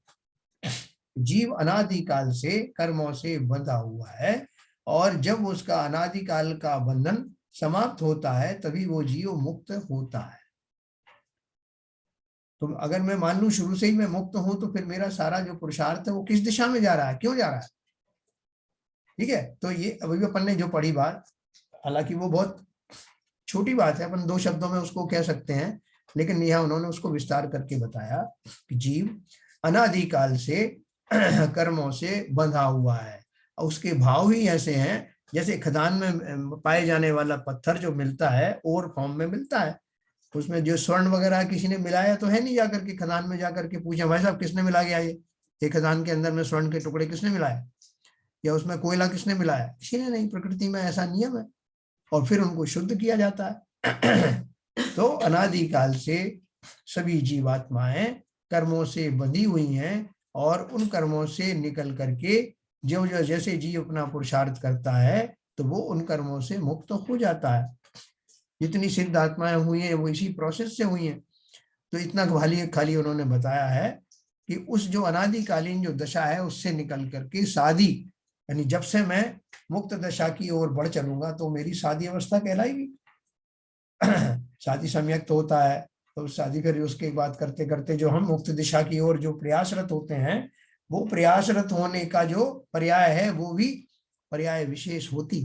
जीव अनादिकाल से कर्मों से बंधा हुआ है, और जब उसका अनादिकाल का बंधन समाप्त होता है तभी वो जीव मुक्त होता है। तो अगर मैं मान लूं शुरू से ही मैं मुक्त हूं तो फिर मेरा सारा जो पुरुषार्थ है वो किस दिशा में जा रहा है, क्यों जा रहा है। ठीक है, तो ये अभी अपन ने जो पढ़ी बात, हालांकि वो बहुत छोटी बात है, अपन दो शब्दों में उसको कह सकते हैं, लेकिन यहाँ उन्होंने उसको विस्तार करके बताया कि जीव अनादिकाल से कर्मों से बंधा हुआ है, और उसके भाव ही ऐसे हैं जैसे खदान में पाए जाने वाला पत्थर जो मिलता है और फॉर्म में मिलता है, उसमें जो स्वर्ण वगैरह किसी ने मिलाया तो है नहीं, जाकर के खदान में जाकर के पूछा भाई साहब किसने मिला गया ये खदान के अंदर में स्वर्ण के टुकड़े किसने मिलाया, या उसमें कोयला किसने मिलाया, किसी ने नहीं, प्रकृति में ऐसा नियम है, और फिर उनको शुद्ध किया जाता है। तो अनादिकाल से सभी जीवात्माएं कर्मों से बंधी हुई हैं, और उन कर्मों से निकल करके जो जो जैसे जीव अपना पुरुषार्थ करता है तो वो उन कर्मों से मुक्त हो जाता है। जितनी सिद्ध आत्माएं हुई हैं वो इसी प्रोसेस से हुई हैं। तो इतना खाली खाली उन्होंने बताया है कि उस जो अनादिकालीन जो दशा है उससे निकल करके सादी, यानी जब से मैं मुक्त दशा की ओर बढ़ चलूंगा तो मेरी सादी अवस्था कहलाएगी। शादी सम्यक्त होता है तो शादी फिर उसके बाद करते करते जो हम मुक्त दिशा की ओर जो प्रयासरत होते हैं, वो प्रयासरत होने का जो पर्याय है वो भी पर्याय विशेष होती।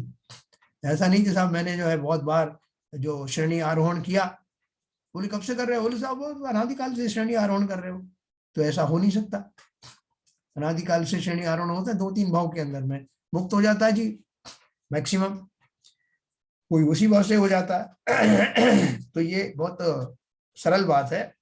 ऐसा नहीं कि साहब मैंने जो है बहुत बार जो श्रेणी आरोहण किया, बोले कब से कर रहे हो, बोले साहब वो अनादिकाल से श्रेणी आरोहण कर रहे हो। तो ऐसा हो नहीं सकता। अनादिकाल से श्रेणी आरोहण होता है 2-3 भाव के अंदर में मुक्त हो जाता है जी मैक्सिमम, कोई उसी भाव से हो जाता है। तो ये बहुत सरल बात है।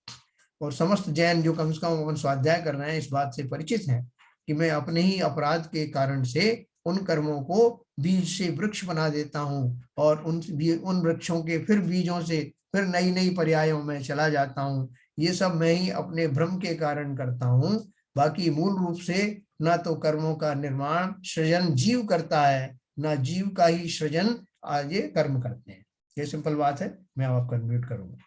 और समस्त जैन जो कम से कम अपन स्वाध्याय कर रहे हैं इस बात से परिचित हैं कि मैं अपने ही अपराध के कारण से उन कर्मों को बीज से वृक्ष बना देता हूँ और उन वृक्षों के फिर बीजों से फिर नई नई पर्यायों में चला जाता हूँ। ये सब मैं ही अपने भ्रम के कारण करता हूँ। बाकी मूल रूप से ना तो कर्मों का निर्माण सृजन जीव करता है, ना जीव का ही सृजन आज ये कर्म करते हैं। ये सिंपल बात है। मैं आपको म्यूट करूंगा।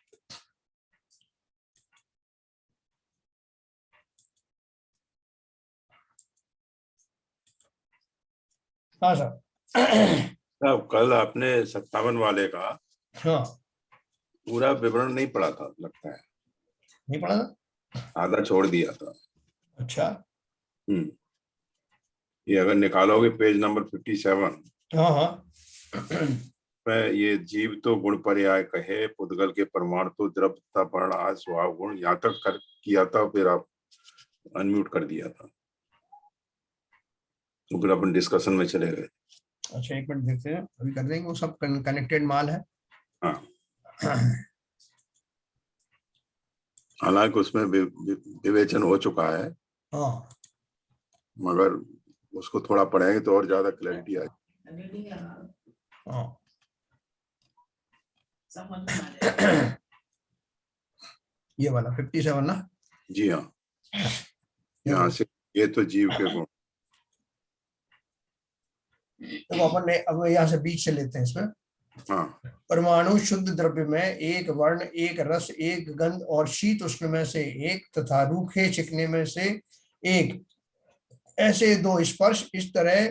हाँ सर। साहब कल आपने 57 वाले का हाँ पूरा विवरण नहीं पढ़ा था लगता है। नहीं पढ़ा था, आधा छोड़ दिया था। अच्छा। ये अगर निकालोगे पेज नंबर 57 हाँ हाँ में ये जीव तो गुण पर्याय कहे पुद्गल के प्रमाण तो द्रव्य तथा वर्ण आदि स्वभाव गुण यहाँ तक कर किया था, फिर आप अनम्यूट कर दिया था तो फिर अपन डिस्कशन में चले गए। अच्छा एक मिनट देखते हैं, अभी कर देंगे, वो सब कनेक्टेड माल है। हाँ हालांकि उसमें विवेचन हो चुका है, हाँ मगर उसको थोड़ा पढ़ेंगे तो और ज्यादा क्लैरिटी आएगी। हाँ ये वाला 57 ना? जी हाँ, यहाँ से ये तो जीव के गुण। तो अपन ने अब यहाँ से बीच से लेते हैं इसमें। हाँ परमाणु शुद्ध द्रव्य में एक वर्ण, एक रस, एक गंध और शीत उष्ण में से एक तथा रूखे चिकने में से एक, ऐसे 2 स्पर्श, इस तरह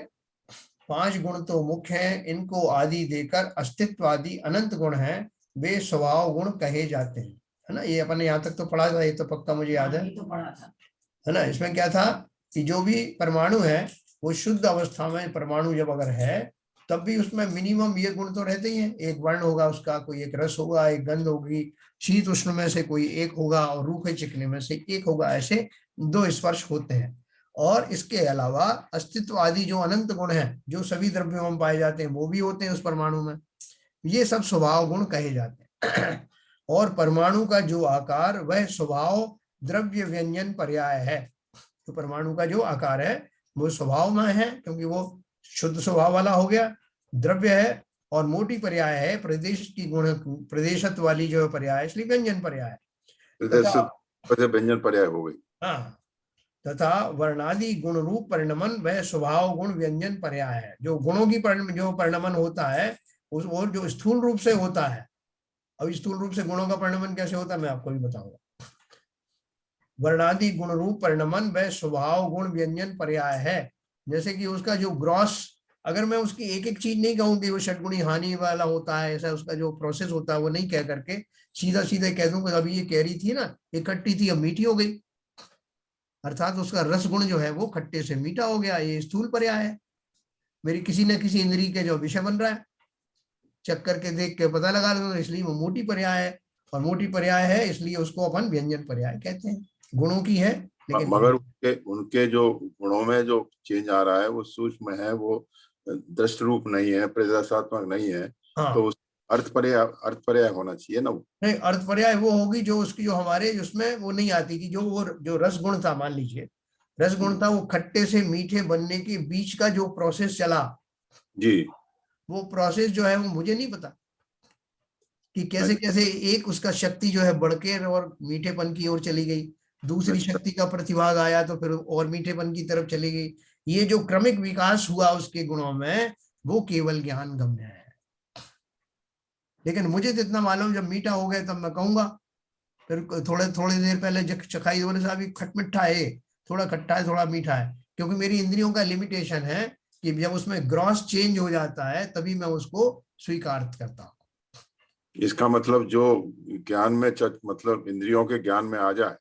5 गुण तो मुख्य हैं। इनको आदि देकर अस्तित्वादि अनंत गुण हैं, वे स्वभाव गुण कहे जाते हैं। है ना? ये अपन ने यहाँ तक तो पढ़ा था, ये तो पक्का मुझे याद है। तो पढ़ा था, है ना? इसमें क्या था कि जो भी परमाणु है वो शुद्ध अवस्था में परमाणु जब अगर है तब भी उसमें मिनिमम ये गुण तो रहते ही हैं। एक वर्ण होगा उसका, कोई एक रस होगा, एक गंध होगी, शीत उष्ण में से कोई एक होगा और रूखे चिकने में से एक होगा। ऐसे 2 स्पर्श होते हैं। और इसके अलावा अस्तित्व आदि जो अनंत गुण है जो सभी द्रव्यों में पाए जाते हैं वो भी होते हैं उस परमाणु में। ये सब स्वभाव गुण कहे जाते हैं। और परमाणु का जो आकार वह स्वभाव द्रव्य व्यंजन पर्याय है। तो परमाणु का जो आकार है वो स्वभाव में है क्योंकि वो शुद्ध स्वभाव वाला हो गया, द्रव्य है, और मोटी पर्याय है प्रदेश की गुण प्रदेशत वाली जो पर्याय, इसलिए व्यंजन पर्याय है। व्यंजन पर्याय हो गई। हाँ, तथा वर्णादि गुण रूप परिणमन वह स्वभाव गुण व्यंजन पर्याय है। जो गुणों की जो परिणमन होता है उस और जो स्थूल रूप से होता है। अब स्थूल रूप से गुणों का परिणमन कैसे होता है मैं आपको भी बताऊंगा। वर्णादि गुण रूप परिणमन वह स्वभाव गुण व्यंजन पर्याय है। जैसे कि उसका जो ग्रॉस, अगर मैं उसकी एक एक चीज नहीं कहूँ कि वो षटगुणी हानि वाला होता है, ऐसा उसका जो प्रोसेस होता है वो नहीं कह करके सीधा सीधा कह दूंगा अभी ये कह रही थी ना ये खट्टी थी अब मीठी हो गई, अर्थात उसका रस गुण जो है वो खट्टे से मीठा हो गया, ये स्थूल पर्याय है। मेरी किसी न किसी इंद्री के जो विषय बन रहा है, चेक करके देख के पता लगा लो, इसलिए वो मोटी पर्याय है। और मोटी पर्याय है इसलिए उसको अपन व्यंजन पर्याय कहते हैं। गुणों की है लेकिन मगर उनके जो गुणों में जो चेंज आ रहा है वो सूक्ष्म है, वो दृष्ट रूप नहीं है, प्रदेशात्मक नहीं है। हाँ, तो अर्थ पर्याय होना चाहिए ना। नहीं, अर्थ पर्याय वो होगी जो उसकी जो हमारे उसमें वो नहीं आती कि जो वो जो रस गुण था, मान लीजिए रस गुण था, वो खट्टे से मीठे बनने के बीच का जो प्रोसेस चला जी, वो प्रोसेस जो है वो मुझे नहीं पता कि कैसे कैसे एक उसका शक्ति जो है बढ़ के और मीठेपन की ओर चली गई, दूसरी शक्ति का प्रतिभाग आया तो फिर और मीठेपन की तरफ चली गई। ये जो क्रमिक विकास हुआ उसके गुणों में वो केवल ज्ञान गम्य है। लेकिन मुझे तो इतना मालूम, जब मीठा हो गया तब मैं कहूंगा। फिर थोड़ी देर पहले चखाई, बोले साहब ये खट मिठा है, थोड़ा खट्टा है, थोड़ा मीठा है, क्योंकि मेरी इंद्रियों का लिमिटेशन है कि जब उसमें ग्रॉस चेंज हो जाता है तभी मैं उसको स्वीकार करता हूँ। इसका मतलब जो ज्ञान में मतलब इंद्रियों के ज्ञान में आ जाए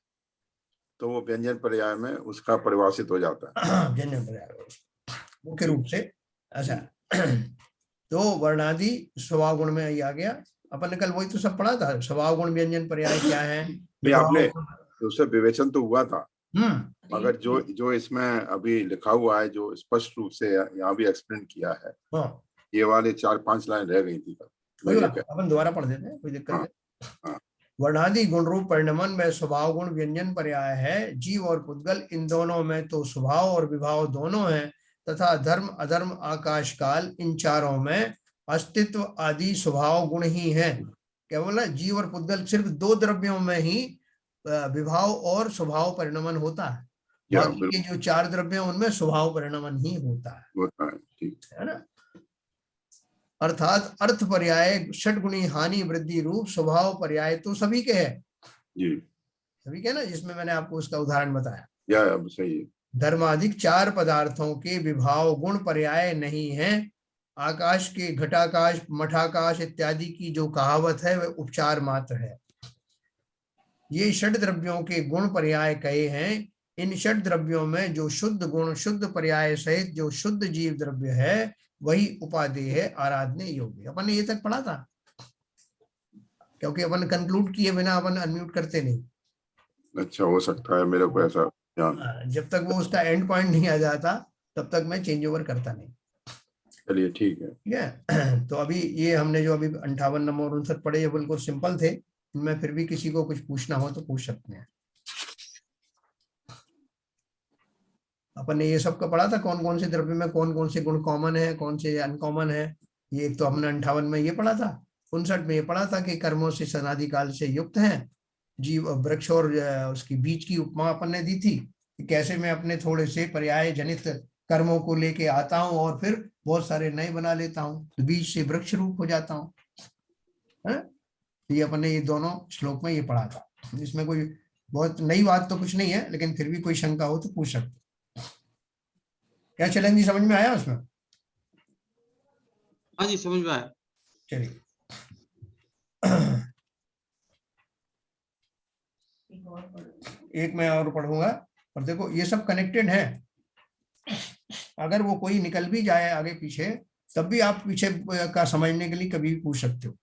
तो वो व्यंजन पर्याय में उसका परिभाषित हो जाता है। व्यंजन पर्याय मुख्य रूप से ऐसा। तो वर्णादि स्वभाव गुण में आ गया। अपन ने कल वही तो सब पढ़ा था, स्वभाव गुण व्यंजन पर्याय क्या है। नहीं, आपने उससे विवेचन तो हुआ था, मगर जो जो इसमें अभी लिखा हुआ है, जो स्पष्ट रूप से यहाँ भी एक्सप्लेन किया है, ये वाले 4-5 लाइन रह गई थी। अपन दोबारा पढ़ देते हैं, कोई दिक्कत नहीं। वर्णादि गुण रूप परिणमन में स्वभाव गुण व्यंजन पर्याय है। जीव और पुद्गल इन दोनों में तो स्वभाव और विभाव दोनों हैं, तथा धर्म अधर्म आकाश काल इन चारों में अस्तित्व आदि स्वभाव गुण ही हैं। क्या बोला, जीव और पुद्गल सिर्फ 2 द्रव्यों में ही विभाव और स्वभाव परिणमन होता है, बाकी के जो 4 द्रव्य उनमें स्वभाव परिणमन ही होता है, ठीक है ना। अर्थात अर्थ पर्याय षटगुणी हानि वृद्धि रूप स्वभाव पर्याय तो सभी के है जी, सभी के ना, जिसमें मैंने आपको उसका उदाहरण बताया। सही है। धर्माधिक 4 पदार्थों के विभाव गुण पर्याय नहीं है। आकाश के घटाकाश मठाकाश इत्यादि की जो कहावत है वह उपचार मात्र है। ये षट द्रव्यों के गुण पर्याय कहे हैं। इन षट द्रव्यों में जो शुद्ध गुण शुद्ध पर्याय सहित जो शुद्ध जीव द्रव्य है वही उपादेय है, आराधने योग्य। अपन ने ये तक पढ़ा था, क्योंकि अपन कंक्लूड किए बिना अपन अनम्यूट करते नहीं। अच्छा, हो सकता है मेरे को ऐसा ध्यान, जब तक वो उसका एंड पॉइंट नहीं आ जाता तब तक मैं चेंज ओवर करता नहीं। चलिए ठीक है। तो अभी ये हमने जो अभी 58 नंबर 59 पढ़े, ये बिल्कुल सिंपल थे। इनमें फिर भी किसी को कुछ पूछना हो तो पूछ सकते हैं। अपन ने ये सब का पढ़ा था, कौन कौन से द्रव्य में कौन कौन से गुण कॉमन है, कौन से अनकॉमन है। ये एक तो हमने 58 में ये पढ़ा था। 59 में ये पढ़ा था कि कर्मों से सनादि काल से युक्त है जीव। वृक्ष और उसकी बीज की उपमा अपन ने दी थी कि कैसे मैं अपने थोड़े से पर्याय जनित कर्मों को लेके आता हूँ और फिर बहुत सारे नए बना लेता हूँ, तो बीज से वृक्ष रूप हो जाता हूँ। ये अपन ने ये दोनों श्लोक में ये पढ़ा था। इसमें कोई बहुत नई बात तो कुछ नहीं है, लेकिन फिर भी कोई शंका हो तो पूछ सकते। क्या चलन जी, समझ में आया उसमें? हाँ जी, समझ में आया। चलिए एक मैं और पढ़ूंगा, और देखो ये सब कनेक्टेड है। अगर वो कोई निकल भी जाए आगे पीछे, तब भी आप पीछे का समझने के लिए कभी भी पूछ सकते हो।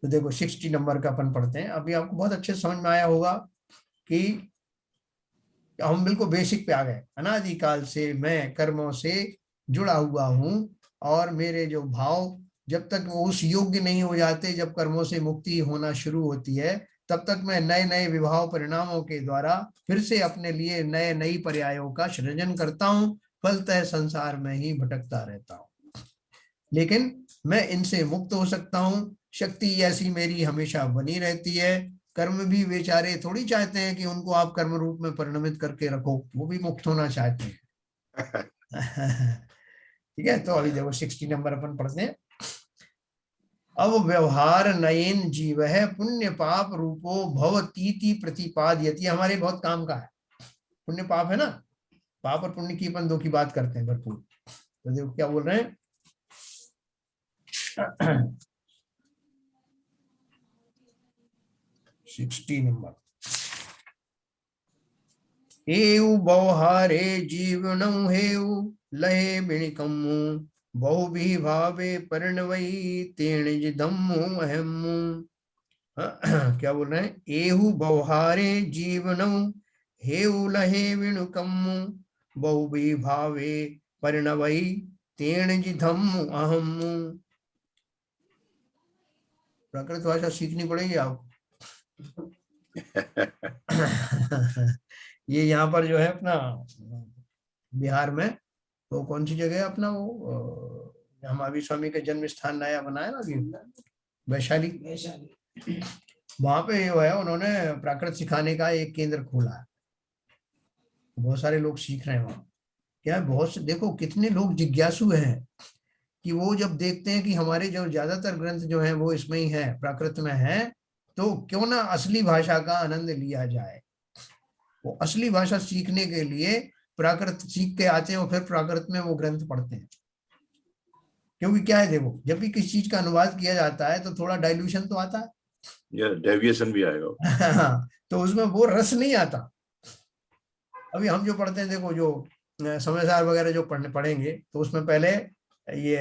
तो देखो 60 नंबर का अपन पढ़ते हैं। अभी आपको बहुत अच्छे समझ में आया होगा कि हम बिल्कुल बेसिक पे आ गए। अनादिकाल से मैं कर्मों से जुड़ा हुआ हूं, और मेरे जो भाव जब तक वो उस योग्य नहीं हो जाते, जब कर्मों से मुक्ति होना शुरू होती है, तब तक मैं नए नए विभाव परिणामों के द्वारा फिर से अपने लिए नए नई पर्यायों का सृजन करता हूं। फलतः संसार में ही भटकता रहता हूं, लेकिन मैं इनसे मुक्त हो सकता हूं। शक्ति ऐसी मेरी हमेशा बनी रहती है। कर्म भी बेचारे थोड़ी चाहते हैं कि उनको आप कर्म रूप में परिणमित करके रखो, वो भी मुक्त होना चाहते हैं। ठीक है, तो अभी देखो 60 नंबर अपन पढ़ते हैं। अब व्यवहार नयन जीव है पुण्य पाप रूपो भवतीति प्रतिपाद्यति। हमारे बहुत काम का है, पुण्य पाप है ना, पाप और पुण्य की अपन 2 की बात करते हैं भरपूर। तो देखो क्या बोल रहे हैं। 60 नंबर। हेउ बहुहारे जीवनौ हेउ लहे बिणिकम्मु बहु भी भावे परिणवई तेणिज धम्मु अहम्मु। क्या बोल रहे हैं। एहु बहुहारे जीवनौ हेउ लहे बिणुकम्मु बहु भी भावे परिणवई तेणिज धम्मु अहम्मु। प्राकृत भाषा सीखनी पड़ेगी आप। ये यहाँ पर जो है अपना बिहार में, तो कौन सी जगह है अपना वो महावीर स्वामी का जन्म स्थान नया बनाया ना अभी, वैशाली। वहां पे जो है उन्होंने प्राकृत सिखाने का एक केंद्र खोला है। बहुत सारे लोग सीख रहे हैं वहां। क्या है, बहुत से देखो कितने लोग जिज्ञासु हैं कि वो जब देखते हैं कि हमारे जो ज्यादातर ग्रंथ जो हैं वो इसमें ही है, प्राकृत में है, तो क्यों ना असली भाषा का आनंद लिया जाए। वो असली भाषा सीखने के लिए प्राकृत सीख के आते हैं और फिर प्राकृत में वो ग्रंथ पढ़ते हैं। क्योंकि क्या है, देखो जब भी किसी चीज का अनुवाद किया जाता है तो थोड़ा डाइल्यूशन तो आता है, डेविएशन भी आएगा। तो उसमें वो रस नहीं आता। अभी हम जो पढ़ते हैं, देखो जो समाचार वगैरह जो पढ़ेंगे तो उसमें पहले ये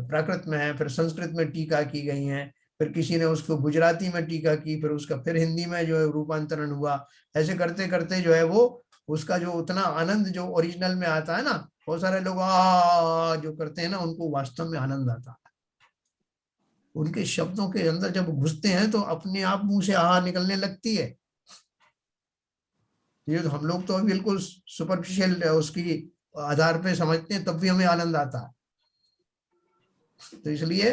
प्राकृत में है, फिर संस्कृत में टीका की गई है, फिर किसी ने उसको गुजराती में टीका की, फिर उसका फिर हिंदी में जो है रूपांतरण हुआ। ऐसे करते करते जो है वो उसका जो उतना आनंद जो ओरिजिनल में आता है ना, बहुत सारे लोग आ जो करते हैं ना, उनको वास्तव में आनंद आता है। उनके शब्दों के अंदर जब घुसते हैं तो अपने आप मुंह से आहा निकलने लगती है। ये तो हम लोग तो बिल्कुल सुपरफिशियल उसकी आधार पे समझते हैं, तब भी हमें आनंद आता है। तो इसलिए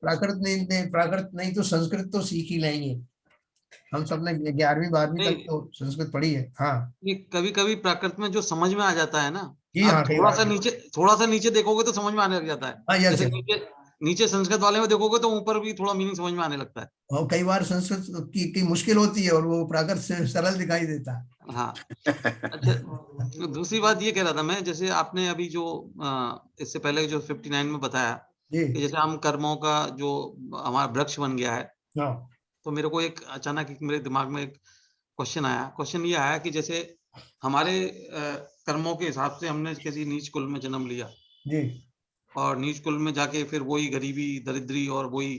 प्राकृत नहीं तो संस्कृत तो सीख ही लेंगे। हम सबने 11वीं 12वीं तक तो संस्कृत पढ़ी है। हाँ, ये कभी कभी प्राकृत में जो समझ में आ जाता है ना, जी हाँ, आप थोड़ा सा नीचे देखोगे तो समझ में आने लग जाता है। हाँ, जैसे नीचे संस्कृत वाले में देखोगे तो ऊपर भी थोड़ा मीनिंग समझ में आने लगता है। और कई बार संस्कृत की मुश्किल होती है और वो प्राकृत से सरल दिखाई देता है। हाँ। अच्छा, दूसरी बात ये कह रहा था मैं, जैसे आपने अभी जो इससे पहले जो 59 में बताया कि जैसे हम कर्मों का जो हमारा वृक्ष बन गया है, तो मेरे को एक अचानक मेरे दिमाग में एक क्वेश्चन आया। क्वेश्चन ये आया कि जैसे हमारे कर्मों के हिसाब से हमने किसी नीच कुल में जन्म लिया जी, और नीच कुल में जाके फिर वही गरीबी, दरिद्री और वही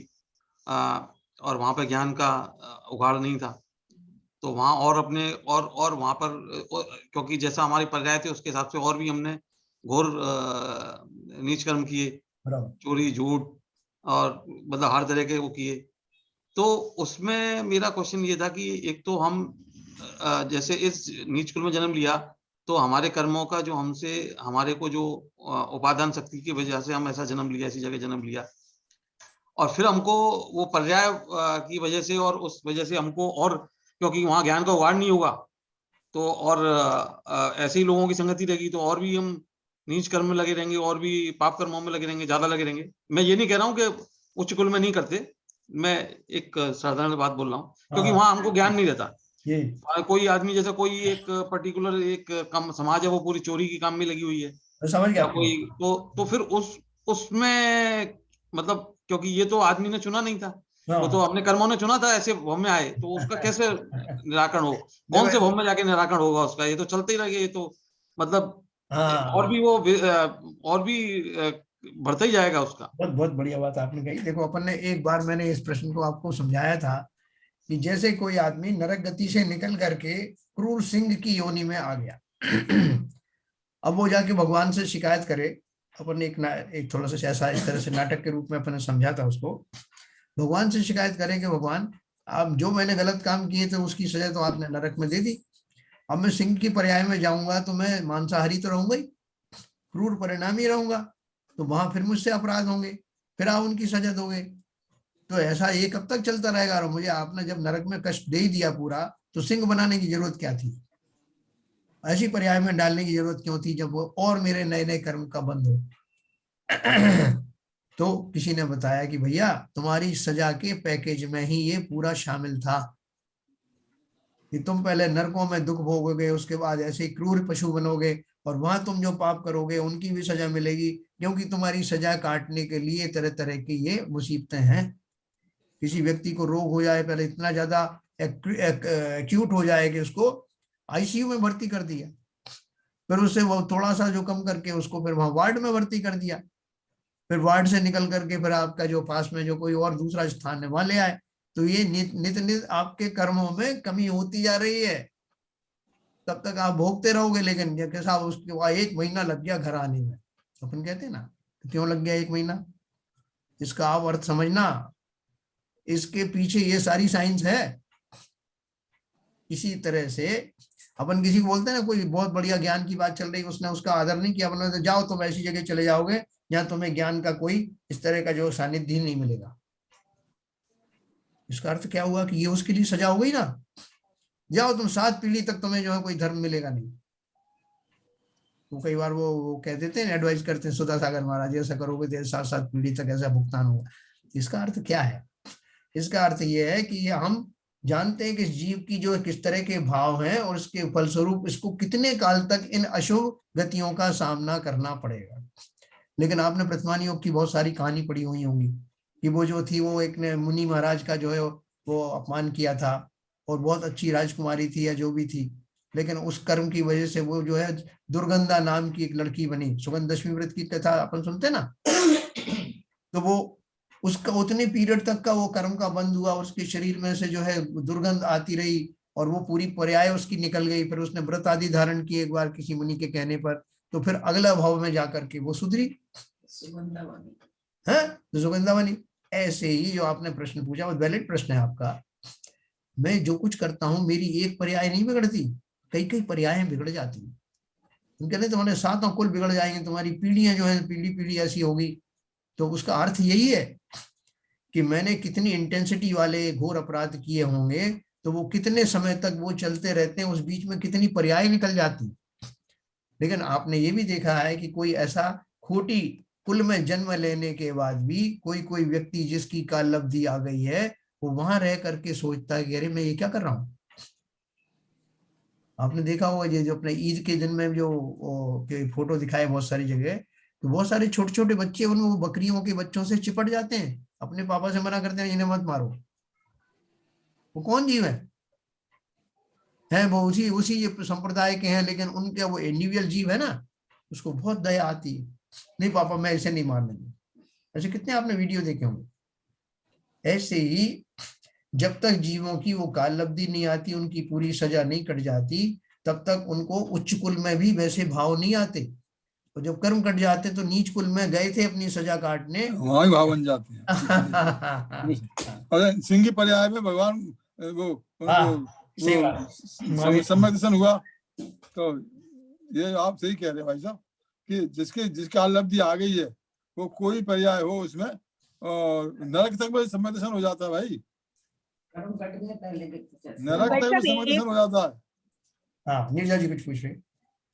और वहां पर ज्ञान का उगाड़ नहीं था, तो वहां और अपने और वहां पर क्योंकि जैसा हमारी पर्याय थे उसके हिसाब से और भी हमने घोर नीच कर्म किए, चोरी, झूठ और मतलब हर तरह के वो किए। तो उसमें मेरा क्वेश्चन ये था कि एक तो हम जैसे इस नीच कुल में जन्म लिया, तो हमारे कर्मों का जो हमसे हमारे को जो उपादान शक्ति की वजह से हम ऐसा जन्म लिया, ऐसी जगह जन्म लिया, और फिर हमको वो पर्याय की वजह से और उस वजह से हमको और क्योंकि वहां ज्ञान का उगाड़ नहीं होगा तो और ऐसे ही लोगों की संगति रहेगी तो और भी हम नीच कर्म में लगे रहेंगे और भी पाप कर्मों में लगे रहेंगे, ज्यादा लगे रहेंगे। मैं ये नहीं कह रहा हूँ कि उच्च कुल में नहीं करते, मैं एक साधारण बात बोल रहा हूँ, क्योंकि वहां हमको ज्ञान नहीं रहता। कोई आदमी जैसे कोई एक पर्टिकुलर एक कम समाज है वो पूरी चोरी की काम में लगी हुई है, समझ गया कोई तो फिर उसमें मतलब क्योंकि ये तो आदमी ने चुना नहीं था, वो तो अपने कर्मों ने चुना था, ऐसे भव में आए, तो उसका कैसे निराकरण हो, कौन से भव में जाके निराकरण होगा उसका? ये तो चलते ही रहेगा, ये तो मतलब और भी वो और भी बढ़ता ही जाएगा उसका। बहुत बहुत बढ़िया बात आपने कही। देखो अपन ने एक बार मैंने इस प्रश्न को आपको समझाया था कि जैसे कोई आदमी नरक गति से निकल करके क्रूर सिंह की योनि में आ गया, अब वो जाके भगवान से शिकायत करे। अपन ने एक थोड़ा सा ऐसा इस तरह से नाटक के रूप में अपन ने समझा था उसको। भगवान से शिकायत करें कि भगवान, आप जो मैंने गलत काम किए थे उसकी सजा तो आपने नरक में दे दी, अब मैं सिंह की पर्याय में जाऊंगा तो मैं मांसाहारी तो रहूंगा ही, क्रूर परिणामी रहूंगा, तो वहां फिर मुझसे अपराध होंगे, फिर आप उनकी सजा दोगे। तो ऐसा ये कब तक चलता रहेगा? और मुझे आपने जब नरक में कष्ट दे ही दिया पूरा, तो सिंह बनाने की जरूरत क्या थी? ऐसी पर्याय में डालने की जरूरत क्यों थी जब वो और मेरे नए नए कर्म का बंद हो? तो किसी ने बताया कि भैया तुम्हारी सजा के पैकेज में ही ये पूरा शामिल था कि तुम पहले नरकों में दुख भोगोगे, उसके बाद ऐसे ही क्रूर पशु बनोगे और वहां तुम जो पाप करोगे उनकी भी सजा मिलेगी, क्योंकि तुम्हारी सजा काटने के लिए तरह तरह की ये मुसीबतें हैं। किसी व्यक्ति को रोग हो जाए, पहले इतना ज्यादा एक्यूट हो जाए कि उसको आईसीयू में भर्ती कर दिया, फिर उससे वो थोड़ा सा जो कम करके उसको फिर वहां वार्ड में भर्ती कर दिया, फिर वार्ड से निकल करके फिर आपका जो पास में जो कोई और दूसरा स्थान है वहां ले आए। तो ये नित नित आपके कर्मों में कमी होती जा रही है, तब तक आप भोगते रहोगे। लेकिन कैसा उसके 1 महीना लग गया घर आने में, अपन कहते हैं ना, क्यों लग गया 1 महीना? इसका आप अर्थ समझना, इसके पीछे ये सारी साइंस है। इसी तरह से अपन किसी को बोलते हैं ना, कोई बहुत बढ़िया ज्ञान की बात चल रही, उसने उसका आदर नहीं किया, अपन तो जाओ तुम ऐसी जगह चले जाओगे जहां तुम्हें ज्ञान का कोई इस तरह का जो सानिध्य नहीं मिलेगा। इसका अर्थ क्या हुआ कि ये उसके लिए सजा हो गई ना, जाओ तुम 7 पीढ़ी तक तुम्हें जो है कोई धर्म मिलेगा नहीं। तो कई बार वो कह देते हैं, एडवाइस करते हैं, सुधा सागर महाराज ऐसा करोगे तो 7-7 पीढ़ी तक ऐसा भुगतान होगा। इसका अर्थ क्या है? इसका अर्थ ये है कि हम जानते हैं कि इस जीव की जो किस तरह के भाव हैं और इसके फलस्वरूप इसको कितने काल तक इन अशुभ गतियों का सामना करना पड़ेगा। लेकिन आपने प्रतिमान योग की बहुत सारी कहानी पढ़ी हुई होंगी कि वो जो थी, वो एक ने मुनि महाराज का जो है वो अपमान किया था और बहुत अच्छी राजकुमारी थी या जो भी थी, लेकिन उस कर्म की वजह से वो जो है दुर्गंधा नाम की एक लड़की बनी। सुगंध दशमी व्रत की कथा अपन सुनते ना, तो वो उसका उतने पीरियड तक का वो कर्म का बंद हुआ, उसके शरीर में से जो है दुर्गंध आती रही और वो पूरी पर्याय उसकी निकल गई। फिर उसने व्रत आदि धारण किए एक बार किसी मुनि के कहने पर, तो फिर अगला भाव में जाकर के वो सुधरी, सुगंधावनी। ऐसे ही जो आपने प्रश्न पूछा वो वैलिड प्रश्न है आपका। मैं जो कुछ करता हूं मेरी एक पर्याय नहीं बिगड़ती, कई कई पर्याय बिगड़ जाती हैं। उनके नहीं तुम्हारे 7 कुल बिगड़ जाएंगे, तुम्हारी पीढ़ियां जो है पीढ़ी पीढ़ी ऐसी होगी। तो उसका अर्थ यही है कि मैंने कितनी इंटेंसिटी वाले घोर अपराध किए होंगे, तो वो कितने समय तक वो चलते रहते हैं, उस बीच में कितनी पर्याय निकल जाती। लेकिन आपने ये भी देखा है कि कोई ऐसा खोटी कुल में जन्म लेने के बाद भी कोई व्यक्ति जिसकी कालब्धि आ गई है, वो वहां रह करके सोचता है कि अरे मैं ये क्या कर रहा हूं। आपने देखा होगा ये जो अपने ईद के दिन में जो के फोटो दिखाए बहुत सारी जगह, तो बहुत सारे छोटे छोटे बच्चे उन वो बकरियों के बच्चों से चिपट जाते हैं, अपने पापा से मना करते हैं इन्हें मत मारो। वो कौन जीव है वो उसी संप्रदाय के हैं, लेकिन उनके वो इंडिविजुअल जीव है ना, उसको बहुत दया आती है, नहीं पापा मैं इसे नहीं मारने दूंगा। ऐसे कितने आपने वीडियो देखे होंगे। ऐसे ही जब तक जीवों की वो कालब्धि नहीं आती, उनकी पूरी सजा नहीं कट जाती, तब तक उनको उच्च कुल में भी वैसे भाव नहीं आते। और जब कर्म कट जाते तो नीच कुल में गए थे अपनी सजा काटने, वहां ही भाव बन जाते हैं। और सिंह पर्याय में भगवान वो सम्यक दर्शन हुआ। तो ये आप सही कह रहे हैं भाई साहब कि जिसकी कालब्धि आ गई है वो कोई पर्याय हो उसमें, और नरक तक में सम्यक दर्शन हो जाता है भाई, नरक तक में सम्यक दर्शन हो जाता है। हाँ नीरजा जी कुछ पूछ रहे।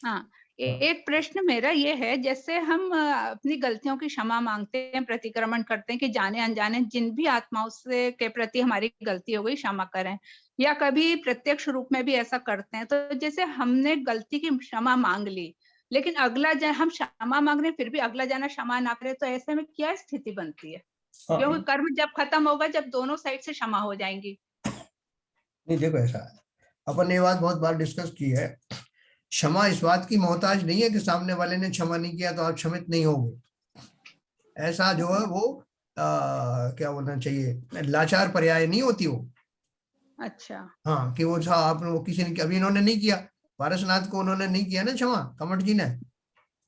हाँ, एक प्रश्न मेरा ये है, जैसे हम अपनी गलतियों की क्षमा मांगते हैं, प्रतिक्रमण करते हैं कि जाने अनजाने जिन भी आत्माओं से के प्रति हमारी गलती हो गई क्षमा करें, या कभी प्रत्यक्ष रूप में भी ऐसा करते हैं, तो जैसे हमने गलती की क्षमा मांग ली, लेकिन अगला हम क्षमा मांग रहे हैं फिर भी अगला जाना क्षमा ना करे, तो ऐसे में क्या स्थिति बनती है? क्योंकि कर्म जब खत्म होगा, जब दोनों साइड से क्षमा हो जाएंगी। नहीं देखो ऐसा है, अपन ने ये बात बहुत बार डिस्कस की है, क्षमा इस बात की मोहताज नहीं है कि सामने वाले ने क्षमा नहीं किया तो आप क्षमित नहीं होंगे। ऐसा जो है वो क्या बोलना चाहिए, लाचार पर्याय नहीं होती वो। अच्छा हाँ कि वो आपने वो किसी ने अभी इन्होंने नहीं किया, पारसनाथ को उन्होंने नहीं किया ना क्षमा, कमठ जी ने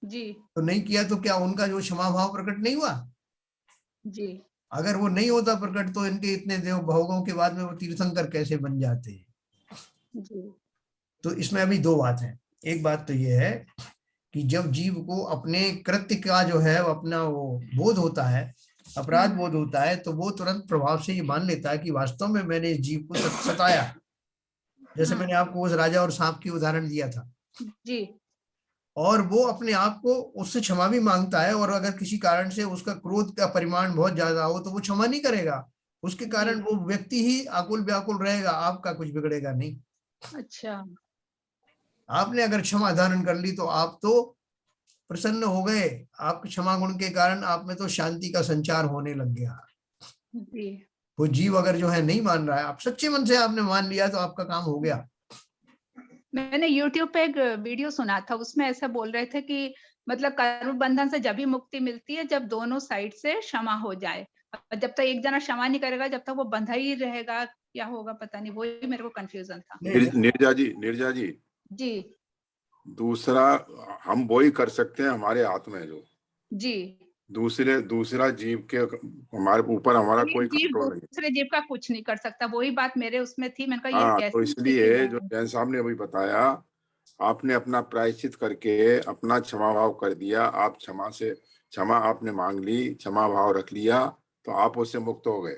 जी, तो नहीं किया, तो क्या उनका जो क्षमा भाव प्रकट नहीं हुआ जी? अगर वो नहीं होता प्रकट तो इनके इतने देव भोगों के बाद में वो तीर्थंकर कैसे बन जाते हैं। जी। तो इसमें अभी 2 बात है। एक बात तो ये है कि जब जीव को अपने कृत्य का जो है अपना वो बोध होता है, अपराध बोध होता है, तो वो तुरंत प्रभाव से ये मान लेता है कि वास्तव में मैंने इस जीव को सताया। जैसे मैंने आपको उस राजा और सांप की उदाहरण दिया था जी। और वो अपने आप को उससे क्षमा भी मांगता है, और अगर किसी कारण से उसका क्रोध का परिमाण बहुत ज्यादा हो तो वो क्षमा नहीं करेगा, उसके कारण वो व्यक्ति ही आकुल व्याकुल रहेगा, आपका कुछ बिगड़ेगा नहीं। अच्छा, आपने अगर क्षमा धारण कर ली तो आप तो प्रसन्न हो गए, आपके क्षमा गुण के कारण आप में तो शांति का संचार होने लग गया। जी। वो जीव अगर जो है नहीं मान रहा है, आप सच्चे मन से आपने मान लिया तो आपका काम हो गया। मैंने YouTube पे एक वीडियो सुना था, उसमें ऐसा बोल रहे थे कि मतलब कर्म बंधन से जब ही मुक्ति मिलती है जब दोनों साइड से क्षमा हो जाए, जब तक एक जना क्षमा नहीं करेगा जब तक वो बंधा ही रहेगा, क्या होगा पता नहीं, वही मेरे को कंफ्यूजन था। नीरजा जी दूसरा हम वही कर सकते हैं हमारे हाथ में जो जी दूसरा जीव के हमारे ऊपर हमारा कोई कंट्रोल नहीं, दूसरे जीव का कुछ नहीं कर सकता, वही बात मेरे उसमें थी। मैंने कहा ये कैसे? तो इसलिए जो जैन साहब ने अभी बताया, आपने अपना प्रायश्चित करके अपना क्षमा भाव कर दिया, आप क्षमा आपने मांग ली, क्षमा भाव रख लिया, तो आप उससे मुक्त हो गए।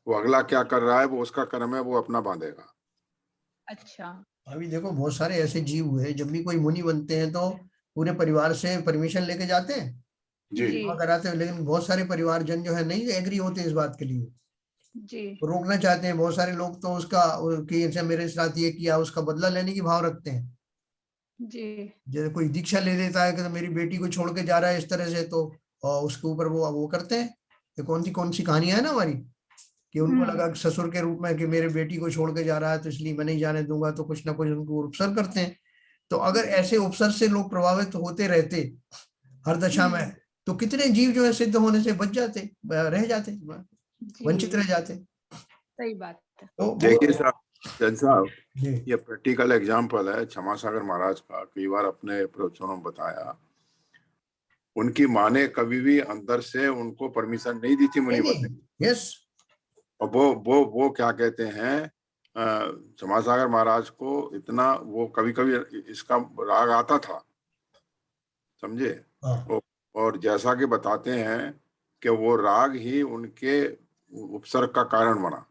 वो अगला क्या कर रहा है वो उसका कर्म है, वो अपना बांधेगा। अच्छा, अभी देखो बहुत सारे ऐसे जीव हुए, जब भी कोई मुनि बनते हैं तो पूरे परिवार से परमिशन लेके जाते हैं, जी जी क्षमा कराते हैं, लेकिन बहुत सारे परिवारजन जो है नहीं एग्री होते इस बात के लिए, जी वो रोकना चाहते हैं। बहुत सारे लोग तो उसका कि इनसे मेरे साथ ये किया, उसका बदला लेने की भाव रखते हैं। जी जैसे कोई दीक्षा ले लेता है कि तो मेरी बेटी को छोड़ के जा रहा है इस तरह से, तो और उसके ऊपर वो करते हैं। ये कौन सी कहानियां है ना हमारी, कि उनको लगा कि ससुर के रूप में कि मेरे बेटी को छोड़ के जा रहा है तो इसलिए मैं नहीं जाने दूंगा, तो कुछ ना कुछ उनको उपसर करते हैं। तो अगर ऐसे उपसर से लोग प्रभावित होते रहते हर दशा में, तो कितने जीव जो है सिद्ध होने से बच जाते, रह जाते, वंचित रह जी जाते। सही बात है। तो देखिए साहब, जैन साहब, जी ये प्रैक्टिकल एग्जाम्पल है क्षमा सागर महाराज का। कई बार अपने प्रवचनों में बताया, उनकी माँ ने कभी भी अंदर से उनको परमिशन नहीं दी थी मुनि बनने की। यस और वो क्या कहते हैं, क्षमा सागर महाराज को इतना वो कभी कभी इसका राग आता था, समझे। हाँ और जैसा कि बताते हैं कि वो राग ही उनके उपसर्ग का कारण बना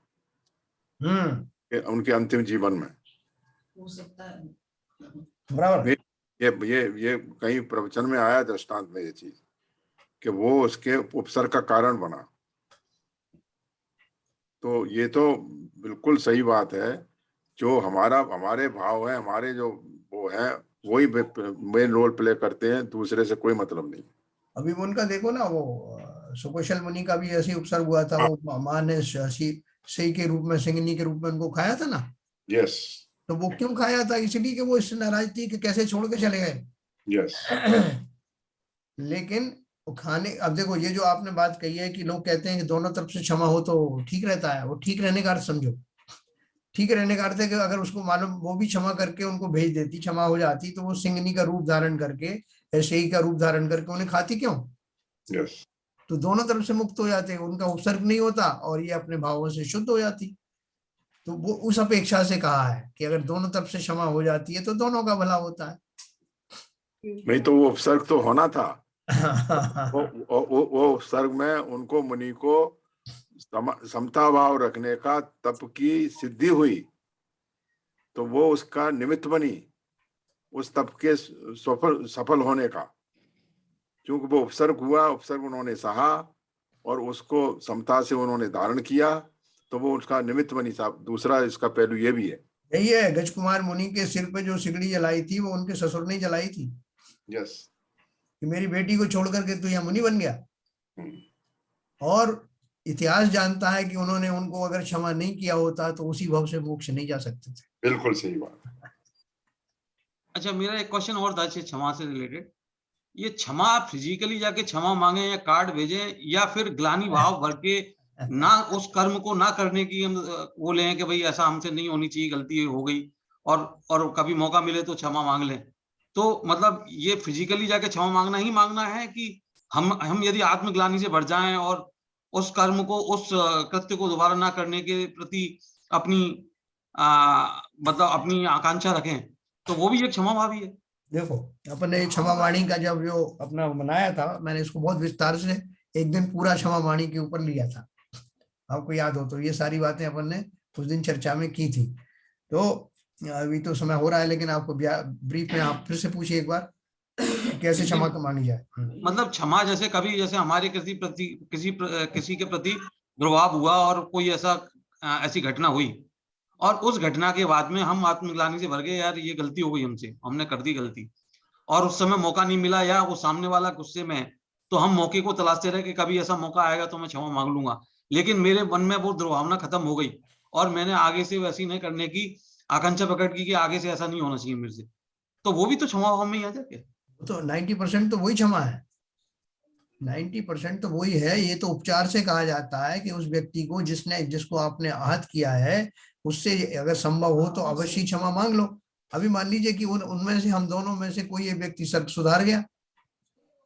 उनके अंतिम जीवन में। हो सकता है। बराबर। ये कहीं प्रवचन में आया दृष्टांत में ये चीज, कि वो उसके उपसर्ग का कारण बना। तो ये तो बिल्कुल सही बात है। जो हमारे भाव है, हमारे जो वो है, वही मेन रोल प्ले करते हैं, दूसरे से कोई मतलब नहीं। अभी वो उनका देखो ना, वो सुकौशल मुनि का भी ऐसे उपसर्ग हुआ था। वो माँ ने सही के रूप में, सिंगनी के रूप में उनको खाया था ना। यस तो वो क्यों खाया था? इसलिए कि वो इससे नाराज थी कि कैसे छोड़ के चले गए। यस लेकिन वो खाने, अब देखो ये जो आपने बात कही है कि लोग कहते हैं कि दोनों तरफ से क्षमा हो तो ठीक रहता है, वो ठीक रहने का अर्थ समझो। ठीक रहने का अर्थ है कि अगर उसको मालूम, वो भी क्षमा करके उनको भेज देती, क्षमा हो जाती, तो वो सिंगनी का रूप धारण करके, ऐसे ही का रूप धारण करके उन्हें खाती क्यों? यस तो दोनों तरफ से मुक्त हो जाते, उनका उपसर्ग नहीं होता और ये अपने भावों से शुद्ध हो जाती। तो वो उस अपेक्षा से कहा है कि अगर दोनों तरफ से क्षमा हो जाती है तो दोनों का भला होता है। नहीं तो वो उपसर्ग तो होना था। वो उपसर्ग में उनको, मुनि को समता भाव रखने का तप की सिद्धि हुई, तो वो उसका निमित्त बनी, उस तप के सफल होने का। क्योंकि वो उपसर्ग हुआ, उपसर्ग उन्होंने सहा और उसको समता से उन्होंने धारण किया, तो वो उसका निमित्त बनी। साहब, दूसरा इसका पहलू ये भी है। यही है, गजकुमार मुनि के सिर पे जो सिगड़ी जलाई थी वो उनके ससुर ने जलाई थी, यस कि मेरी बेटी को छोड़ करके तू यहाँ मुनि बन गया। और इतिहास जानता है कि उन्होंने उनको अगर क्षमा नहीं किया होता तो उसी भाव से मोक्ष नहीं जा सकते थे। बिल्कुल सही बात। अच्छा, मेरा एक क्वेश्चन और था इसे क्षमा से रिलेटेड। ये क्षमा फिजिकली जाके क्षमा मांगे या कार्ड भेजे, या फिर ग्लानि भाव भर के ना उस कर्म को ना करने की हम वो लें कि भाई ऐसा हमसे नहीं होनी चाहिए, गलती हो गई, और कभी मौका मिले तो क्षमा मांग लें। तो मतलब ये फिजिकली जाके क्षमा मांगना ही मांगना है कि हम यदि आत्मग्लानि से भर जाएं और उस कर्म को, उस कृत्य को दोबारा ना करने के प्रति अपनी मतलब अपनी आकांक्षा रखें, तो वो भी एक क्षमा भावी है। देखो, अपन ने क्षमा वाणी का जब जो अपना बनाया था, मैंने इसको बहुत विस्तार से एक दिन पूरा क्षमा वाणी के ऊपर लिया था। आपको याद हो तो ये सारी बातें अपन ने उस दिन चर्चा में की थी। तो अभी तो समय हो रहा है, लेकिन आपको ब्रीफ में आप फिर से पूछिए एक बार, कैसे क्षमा मांगी जाए। मतलब क्षमा जैसे कभी, जैसे हमारे किसी के प्रति दुर्भाव हुआ और कोई ऐसी घटना हुई, और उस घटना के बाद में हम आत्मग्लानि से भर गए, यार ये गलती हो गई हमसे, हमने कर दी गलती, और उस समय मौका नहीं मिला, या वो सामने वाला गुस्से में है, तो हम मौके को तलाशते रहे कि कभी ऐसा मौका आएगा तो मैं क्षमा मांग लूंगा। लेकिन मेरे मन में वो दुर्भावना खत्म हो गई और मैंने आगे से वैसी नहीं करने की आकांक्षा प्रकट की कि आगे से ऐसा नहीं होना चाहिए मेरे से, तो वो भी तो क्षमा भाव में ही आ जाते। तो 90% तो वही क्षमा है, 90% तो वही है। ये तो उपचार से कहा जाता है कि उस व्यक्ति को जिसको आपने आहत किया है, उससे अगर संभव हो तो अवश्य क्षमा मांग लो। अभी मान लीजिए कि उनमें से, हम दोनों में से कोई एक व्यक्ति सुधार गया,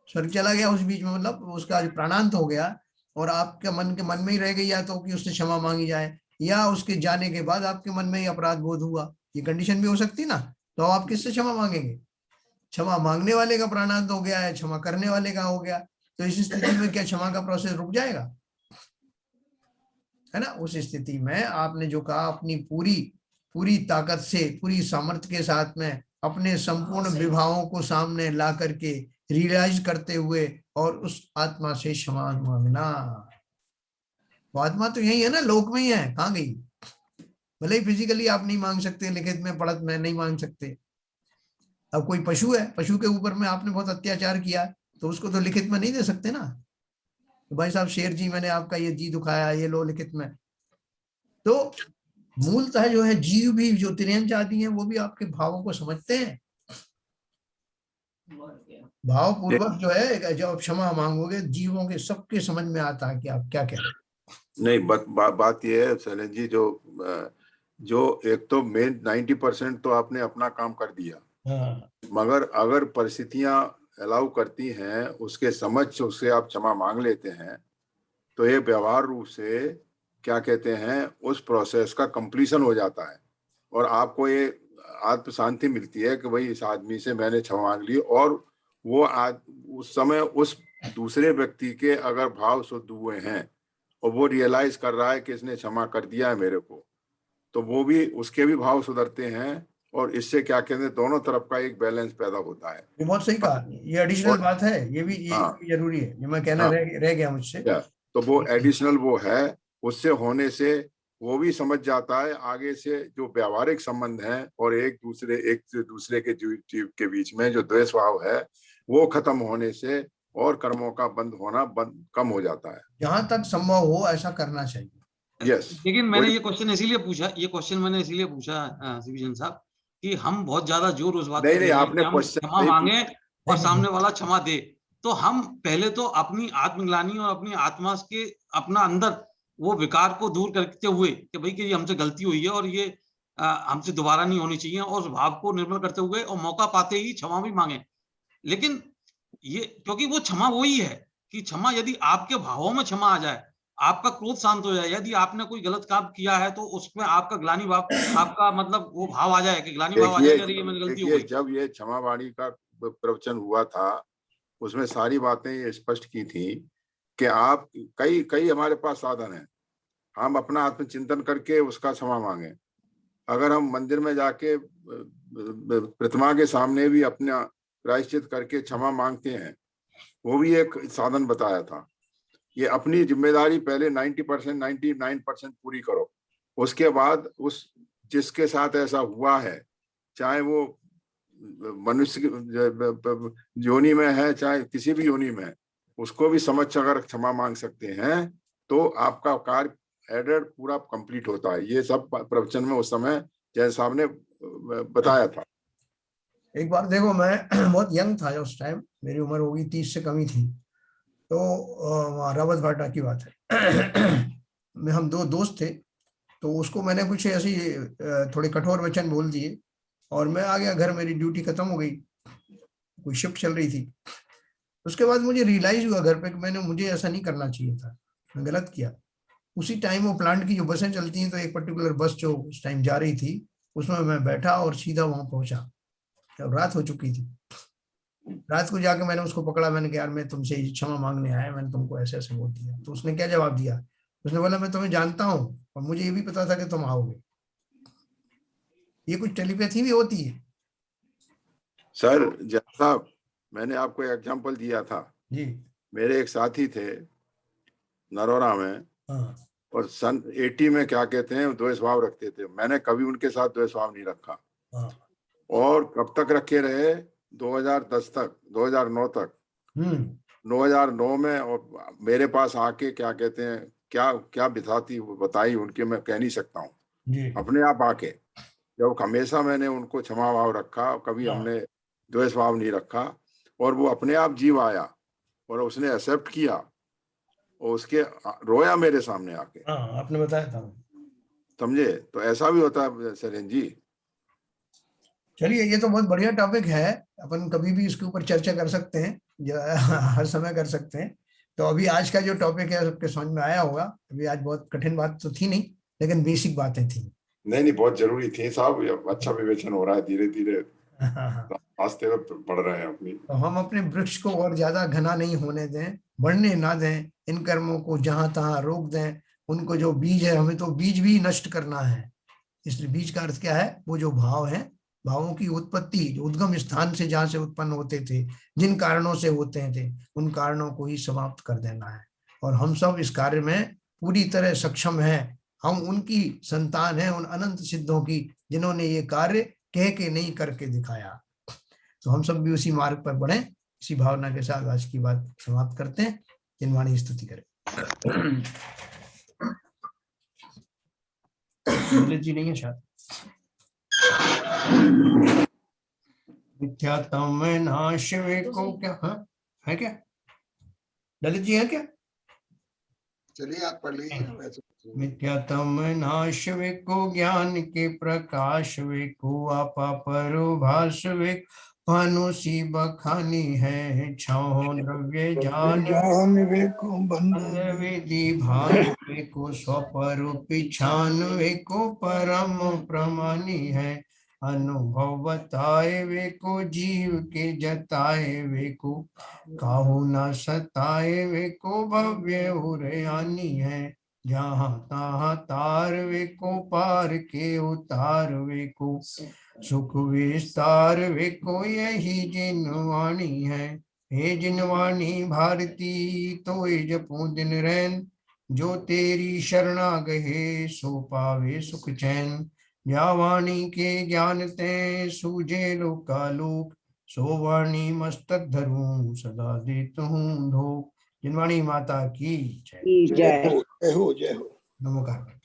स्वर्ग चला गया उस बीच में, मतलब उसका प्राणांत हो गया, और आपके मन में ही रह गई, या तो कि उससे क्षमा मांगी जाए, या उसके जाने के बाद आपके मन में ही अपराध बोध हुआ, ये कंडीशन भी हो सकती ना। तो आप किससे क्षमा मांगेंगे? क्षमा मांगने वाले का प्राणांत हो गया है, क्षमा करने वाले का हो गया, तो इस स्थिति में क्या क्षमा का प्रोसेस रुक जाएगा? है ना। उस स्थिति में आपने जो कहा, अपनी पूरी ताकत से, पूरी सामर्थ्य के साथ में अपने संपूर्ण विभावों को सामने ला करके रियलाइज करते हुए और उस आत्मा से क्षमा मांगना। वो आत्मा तो यही है ना, लोक में ही है, कहाँ गई? भले ही फिजिकली आप नहीं मांग सकते, लिखित में पढ़त में नहीं मांग सकते। अब कोई पशु है, पशु के ऊपर में आपने बहुत अत्याचार किया तो उसको तो लिखित में नहीं दे सकते ना, तो भाई साहब शेर जी मैंने आपका ये जी दुखाया, ये लो लिखित में। तो मूलतः जो है जीव भी, जो तिर्यंच आदि हैं, वो भी आपके भावों को समझते हैं। भाव पूर्वक जो है जब क्षमा मांगोगे, जीवों के सबके समझ में आता है कि आप क्या कह रहे हैं। नहीं, बात ये है शैलेश जी, जो एक तो मेन 90% तो आपने अपना काम कर दिया, मगर अगर परिस्थितियां अलाउ करती हैं, उसके समझ उससे आप क्षमा मांग लेते हैं, तो ये व्यवहार रूप से क्या कहते हैं, उस प्रोसेस का कंप्लीशन हो जाता है और आपको ये आत्म शांति मिलती है कि भाई इस आदमी से मैंने क्षमा मांग ली। और वो उस समय उस दूसरे व्यक्ति के अगर भाव शुद्ध हुए हैं और वो रियलाइज कर रहा है कि इसने क्षमा कर दिया है मेरे को, तो वो भी, उसके भी भाव सुधरते हैं और इससे क्या कहते हैं, दोनों तरफ का एक बैलेंस पैदा होता है। ये बहुत सही कहा, ये एडिशनल बात है, ये भी जरूरी है, ये मैं कहना रह गया मुझसे। तो वो एडिशनल वो है, उससे होने से वो भी समझ जाता है आगे से जो व्यावहारिक संबंध है और एक दूसरे के जीव के बीच में जो द्वेष भाव है, वो खत्म होने से और कर्मों का बंद होना कम हो जाता है। जहां तक संभव हो ऐसा करना चाहिए। यस। लेकिन मैंने ये क्वेश्चन इसीलिए पूछा, सिविजन साहब, कि हम बहुत ज्यादा जोर उस बात नहीं, आपने क्षमा मांगे और सामने वाला क्षमा दे, तो हम पहले तो अपनी आत्मग्लानि और अपनी आत्मा के अपना अंदर वो विकार को दूर करते हुए कि भाई कि ये हमसे गलती हुई है और ये हमसे दोबारा नहीं होनी चाहिए, और उस भाव को निर्मल करते हुए और मौका पाते ही क्षमा भी मांगे। लेकिन ये, क्योंकि वो क्षमा वही है कि क्षमा, यदि आपके भावों में क्षमा आ जाए, आपका क्रोध शांत हो जाए, यदि आपने कोई गलत काम किया है तो उसमें आपका ग्लानि भाव, आपका मतलब वो भाव आ जाए कि ग्लानि भाव आ जाए कि ये मेरी गलती हो गई। जब ये क्षमा वाणी का प्रवचन हुआ था, उसमें सारी बातें ये स्पष्ट की थी कि आप कई हमारे पास साधन है, हम अपना आत्मचिंतन करके उसका क्षमा मांगे। अगर हम मंदिर में जाके प्रतिमा के सामने भी अपना प्रायश्चित करके क्षमा मांगते हैं, वो भी एक साधन बताया था। ये अपनी जिम्मेदारी पहले 90% 99% पूरी करो, उसके बाद उस जिसके साथ ऐसा हुआ है, चाहे वो मनुष्य योनि में है चाहे किसी भी योनि में, उसको भी समझ अगर क्षमा मांग सकते हैं तो आपका कार्य एडेड पूरा कंप्लीट होता है। ये सब प्रवचन में उस समय जैन साहब ने बताया था। एक बार देखो, मैं बहुत यंग था उस टाइम, मेरी उम्र होगी 30 से कम ही थी, तो रावत भाटा की बात है। में हम दो दोस्त थे, तो उसको मैंने कुछ ऐसी थोड़े कठोर वचन बोल दिए और मैं आ गया घर, मेरी ड्यूटी खत्म हो गई, कोई शिफ्ट चल रही थी। उसके बाद मुझे रियलाइज हुआ घर पे कि मुझे ऐसा नहीं करना चाहिए था, मैं गलत किया। उसी टाइम वो प्लांट की जो बसें चलती हैं, तो एक पर्टिकुलर बस जो उस टाइम जा रही थी, उसमें मैं बैठा और सीधा वहां पहुंचा। जब रात हो चुकी थी, रात को जाके मैंने उसको पकड़ा, मैंने कहा यार मैं तुमसे क्षमा मांगने आया, मैंने तुमको ऐसे ऐसे बोल दिया। तो उसने क्या जवाब दिया, उसने बोला मैं तुम्हें जानता हूँ और मुझे ये भी पता था कि तुम आओगे। ये कुछ टेलीपैथी भी होती है सर। जैसा मैंने आपको एग्जांपल दिया था जी, मेरे एक साथी थे नरोरा में, हाँ, और सन 80 में क्या कहते हैं द्वेष भाव रखते थे। मैंने कभी उनके साथ द्वेष भाव नहीं रखा, हाँ, और कब तक रखे रहे, 2010 तक, 2009 तक। 2009 में और मेरे पास आके क्या कहते हैं, क्या क्या बिताती बताई उनके, मैं कह नहीं सकता हूँ। अपने आप आके, जब हमेशा मैंने उनको क्षमा भाव रखा, कभी हमने द्वेष भाव नहीं रखा, और वो अपने आप जीव आया और उसने एक्सेप्ट किया और उसके रोया मेरे सामने आके। हाँ, आपने बताया था, समझे? तो ऐसा भी होता है सरेन जी। चलिए ये तो बहुत बढ़िया टॉपिक है, अपन कभी भी इसके ऊपर चर्चा कर सकते हैं, हर समय कर सकते हैं। तो अभी आज का जो टॉपिक है सबके समझ में आया होगा। अभी आज बहुत कठिन बात तो थी नहीं, लेकिन बेसिक बातें थी। नहीं, बहुत जरूरी थी साहब। अच्छा विवेचन हो रहा है, धीरे धीरे रास्ते पे बढ़ रहे हैं अपनी। तो हम अपने वृक्ष को और ज्यादा घना नहीं होने दें, बढ़ने ना दें, इन कर्मों को जहां तहां रोक दें। उनको जो बीज है, हमें तो बीज भी नष्ट करना है। इसलिए बीज का अर्थ क्या है, वो जो भाव है भावों की उत्पत्ति जो उद्गम स्थान से जहां से उत्पन्न होते थे, जिन कारणों से होते थे, उन कारणों को ही समाप्त कर देना है। और हम सब इस कार्य में पूरी तरह सक्षम हैं। हम उनकी संतान हैं, उन अनंत सिद्धों की, जिन्होंने ये कार्य कह के नहीं करके दिखाया। तो हम सब भी उसी मार्ग पर बढ़े। इसी भावना के साथ आज की बात समाप्त करते हैं। जिनवाणी स्तुति करें। ललित जी नहीं है शायद। मिथ्यात्म नाश को क्या है क्या? ललित जी है क्या? चलिए आप पढ़ लीजिए। मिथ्यात्म नाश को ज्ञान के प्रकाश को आपा परोभास भानुसी बखानी है। छाओ द्रव्य जान वेदी भान को स्वरूप छान को परम प्रमानी है। अनुभव बताए वे को जीव के जताए वे को काहू न सताए वे को भव्य उरयानी है। जहाँ तहाँ तार वे को पार के उतार वे को सुख विस्तार वे को यही जिनवाणी है। हे जिनवाणी भारती तो जपू दिन रैन। जो तेरी शरणा गहे सो पावे सुख चैन। या वाणी के ज्ञान ते सूझे लोकालोक। सो वाणी मस्तक धरूं सदा देता हूँ धोख। जिनवाणी माता की जय। जय जय हो जय हो। नमोकार।